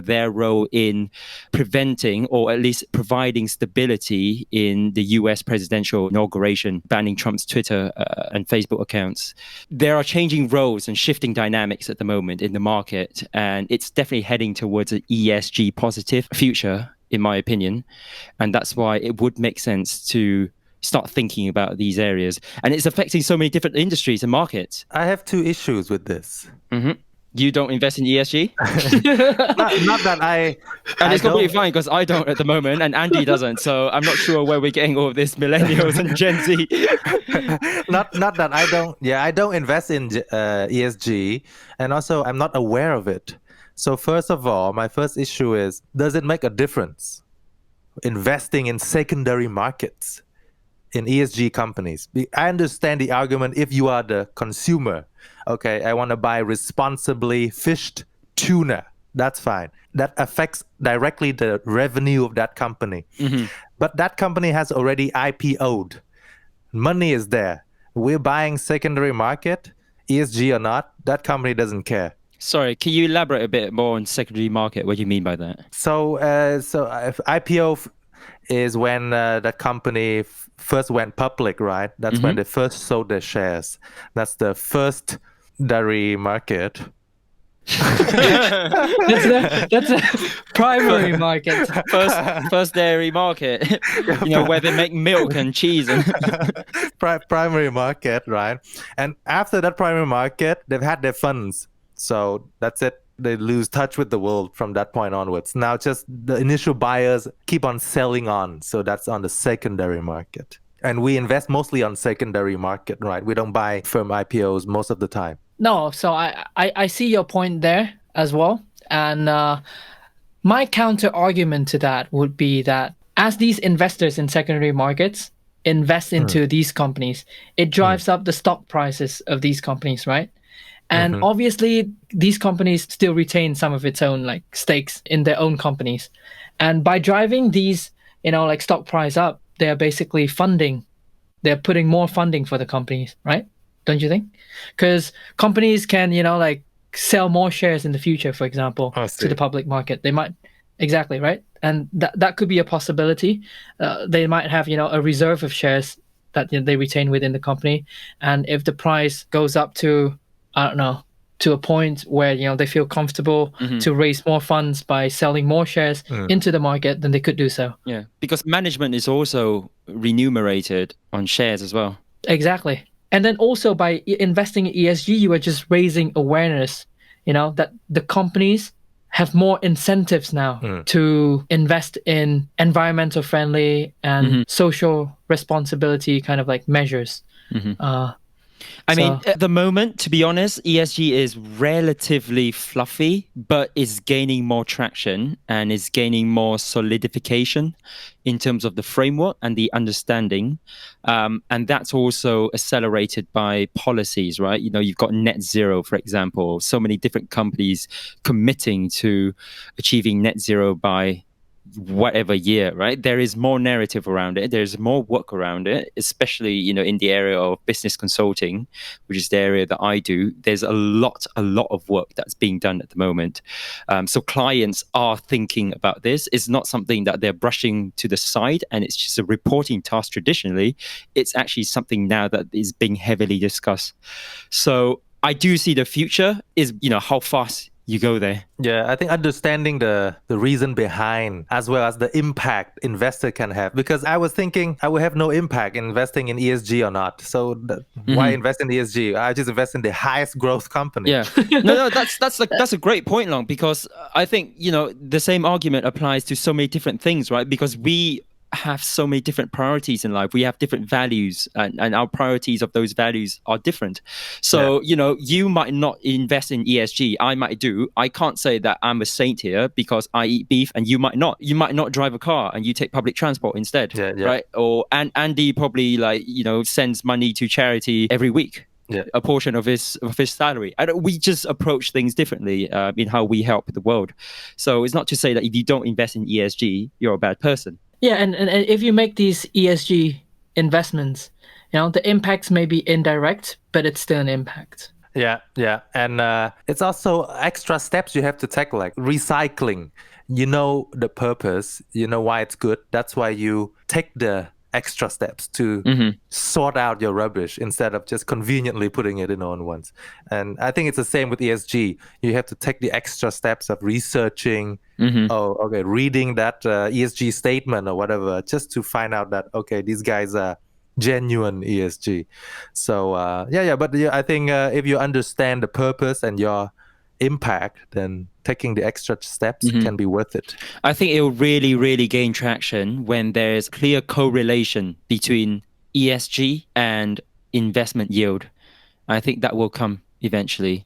their role in preventing or at least providing stability in the US presidential inauguration, banning Trump's Twitter and Facebook accounts. There are changing roles and shifting dynamics at the moment in the market, and it's definitely heading towards an ESG positive future, in my opinion. And that's why it would make sense to start thinking about these areas. And it's affecting so many different industries and markets. I have two issues with this. You don't invest in ESG? not that I... And it's completely fine because I don't at the moment and Andy doesn't. So I'm not sure where we're getting all of this millennials and Gen Z. not that I don't... Yeah, I don't invest in ESG. And also, I'm not aware of it. So first of all, my first issue is, does it make a difference investing in secondary markets in ESG companies? I understand the argument if you are the consumer. Okay, I want to buy responsibly fished tuna. That's fine. That affects directly the revenue of that company. But that company has already IPO'd. Money is there. We're buying secondary market, ESG or not, that company doesn't care. Sorry, can you elaborate a bit more on secondary market? What do you mean by that? So if IPO is when the company first went public, right? That's when they first sold their shares. That's the first dairy market. that's a primary market. First dairy market, where they make milk and cheese. Primary market, right? And after that primary market, they've had their funds. So that's it. They lose touch with the world from that point onwards. Now just the initial buyers keep on selling on. So that's on the secondary market. And we invest mostly on secondary market, right? We don't buy firm IPOs most of the time. No, so I see your point there as well. And my counter argument to that would be that as these investors in secondary markets invest into these companies, it drives up the stock prices of these companies, right? And obviously, these companies still retain some of its own like stakes in their own companies. And by driving these, stock price up, they're basically they're putting more funding for the companies, right? Don't you think? Because companies can, sell more shares in the future, for example, to the public market. They might, exactly, right? And that could be a possibility. They might have, a reserve of shares that they retain within the company. And if the price goes up to, I don't know, to a point where, they feel comfortable to raise more funds by selling more shares into the market, then they could do so. Yeah, because management is also remunerated on shares as well. Exactly. And then also by investing in ESG, you are just raising awareness that the companies have more incentives now to invest in environmental friendly and social responsibility kind of like measures. I mean, So- at the moment, to be honest, ESG is relatively fluffy, but is gaining more traction and is gaining more solidification in terms of the framework and the understanding. And that's also accelerated by policies, right? You've got net zero, for example, so many different companies committing to achieving net zero by whatever year, right? There is more narrative around it. There's more work around it, especially, in the area of business consulting, which is the area that I do. There's a lot of work that's being done at the moment. So clients are thinking about this. It's not something that they're brushing to the side and it's just a reporting task traditionally. It's actually something now that is being heavily discussed. So I do see the future is, how fast you go there. Yeah, I think understanding the reason behind as well as the impact investor can have. Because I was thinking I would have no impact investing in ESG or not. So why invest in ESG? I just invest in the highest growth company. Yeah. No, that's a great point, Long, because I think, the same argument applies to so many different things, right? Because we have so many different priorities in life. We have different values and our priorities of those values are different. So, you might not invest in ESG. I might do. I can't say that I'm a saint here because I eat beef and you might not. You might not drive a car and you take public transport instead, right? Or Andy probably sends money to charity every week. Yeah. A portion of his salary. We just approach things differently in how we help the world. So it's not to say that if you don't invest in ESG, you're a bad person. Yeah, and if you make these ESG investments, the impacts may be indirect, but it's still an impact. Yeah. And it's also extra steps you have to take, like recycling. You know the purpose, you know why it's good. That's why you take the extra steps to sort out your rubbish instead of just conveniently putting it in on once. And I think it's the same with ESG. You have to take the extra steps of researching, reading that ESG statement or whatever, just to find out that, okay, these guys are genuine ESG. So but I think if you understand the purpose and your impact, then taking the extra steps can be worth it. I think it will really, really gain traction when there's clear correlation between ESG and investment yield. I think that will come eventually.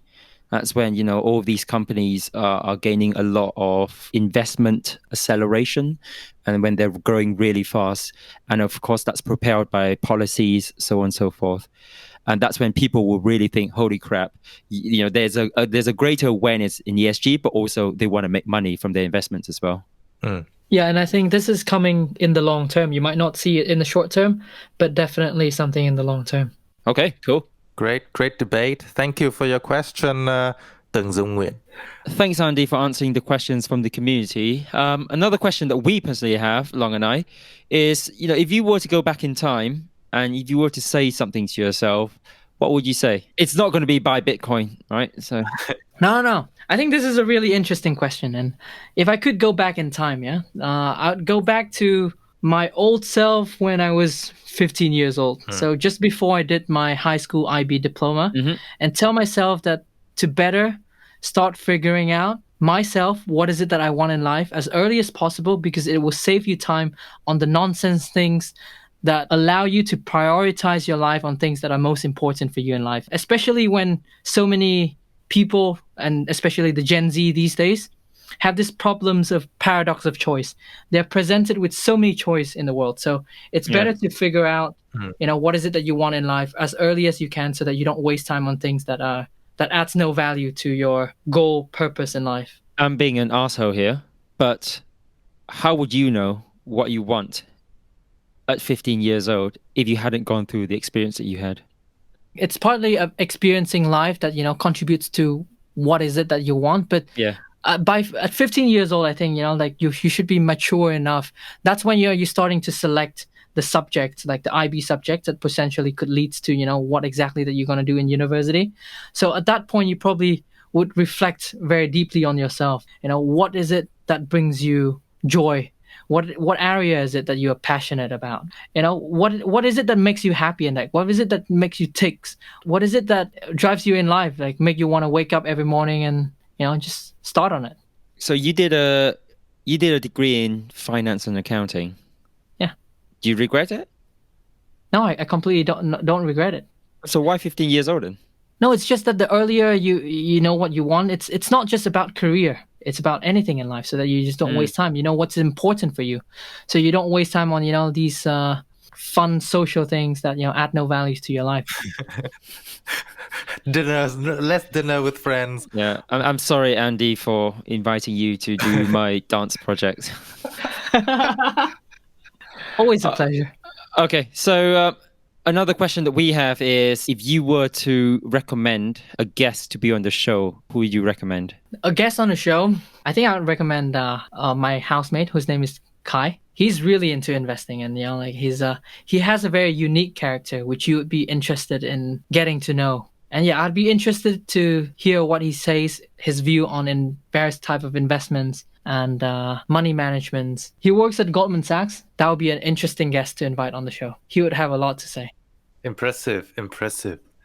That's when, all of these companies are gaining a lot of investment acceleration and when they're growing really fast. And of course, that's propelled by policies, so on and so forth. And that's when people will really think, holy crap, there's a greater awareness in ESG, but also they want to make money from their investments as well. Yeah, and I think this is coming in the long term. You might not see it in the short term, but definitely something in the long term. Okay, cool. Great debate. Thank you for your question, Teng Dung Nguyen. Thanks, Andy, for answering the questions from the community. Another question that we personally have, Long and I, is, if you were to go back in time, and if you were to say something to yourself, what would you say? It's not going to be buy Bitcoin, right? So No. I think this is a really interesting question. And if I could go back in time, I'd go back to my old self when I was 15 years old. So just before I did my high school IB diploma, and tell myself that to better start figuring out myself, what is it that I want in life as early as possible, because it will save you time on the nonsense things that allow you to prioritize your life on things that are most important for you in life, especially when so many people, and especially the Gen Z these days, have this problems of paradox of choice. They're presented with so many choice in the world. So it's better to figure out, what is it that you want in life as early as you can so that you don't waste time on things that adds no value to your goal, purpose in life. I'm being an asshole here, but how would you know what you want at 15 years old if you hadn't gone through the experience that you had? It's partly experiencing life that, contributes to what is it that you want. But at 15 years old, I think, you should be mature enough. That's when you're starting to select the subject, like the IB subject that potentially could lead to, what exactly that you're going to do in university. So at that point, you probably would reflect very deeply on yourself. What is it that brings you joy? What area is it that you're passionate about? What is it that makes you happy, and like what is it that makes you ticks? What is it that drives you in life, like make you want to wake up every morning and just start on it? So you did a degree in finance and accounting. Yeah. Do you regret it? No, I completely don't regret it. So why 15 years old then? No, it's just that the earlier you know what you want, it's not just about career. It's about anything in life, so that you just don't waste time. You know what's important for you, so you don't waste time on these fun social things that add no values to your life. Less dinner with friends. Yeah, I'm sorry, Andy, for inviting you to do my dance project. Always a pleasure. Okay, so another question that we have is, if you were to recommend a guest to be on the show, who would you recommend? A guest on the show, I think I would recommend my housemate, whose name is Kai. He's really into investing, and he has a very unique character which you would be interested in getting to know. And yeah, I'd be interested to hear what he says, his view on various type of investments and money management. He works at Goldman Sachs. That would be an interesting guest to invite on the show. He would have a lot to say. Impressive.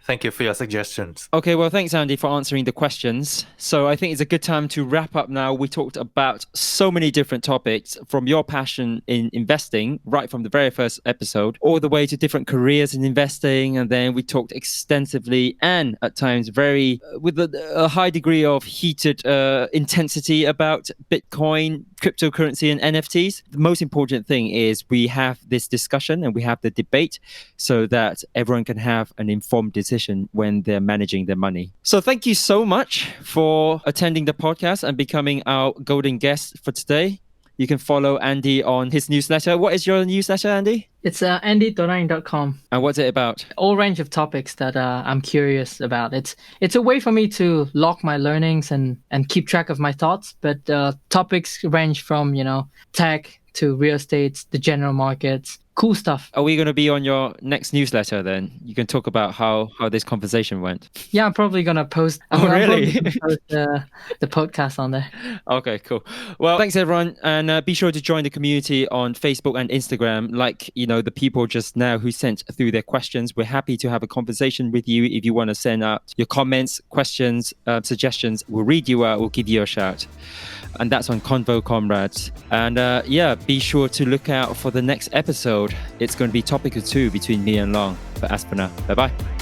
Thank you for your suggestions. Okay, well, thanks, Andy, for answering the questions. So I think it's a good time to wrap up now. We talked about so many different topics, from your passion in investing, right from the very first episode, all the way to different careers in investing. And then we talked extensively and at times with a high degree of heated intensity about Bitcoin, cryptocurrency and NFTs. The most important thing is we have this discussion and we have the debate so that everyone can have an informed decision when they're managing their money. So thank you so much for attending the podcast and becoming our golden guest for today. You can follow Andy on his newsletter. What is your newsletter, Andy? It's andytorang.com. And what's it about? All range of topics that I'm curious about. It's a way for me to log my learnings and keep track of my thoughts. But topics range from tech to real estate, the general markets, cool stuff. Are we going to be on your next newsletter then? You can talk about how this conversation went. Yeah, I'm probably going to post. Oh, really? Post the podcast on there. Okay, cool. Well, thanks everyone. And be sure to join the community on Facebook and Instagram. Like, the people just now who sent through their questions. We're happy to have a conversation with you. If you want to send out your comments, questions, suggestions, we'll read you out. We'll give you a shout. And that's on Convo Comrades. And be sure to look out for the next episode. It's going to be topic 2 between me and Long. But as for now, bye-bye.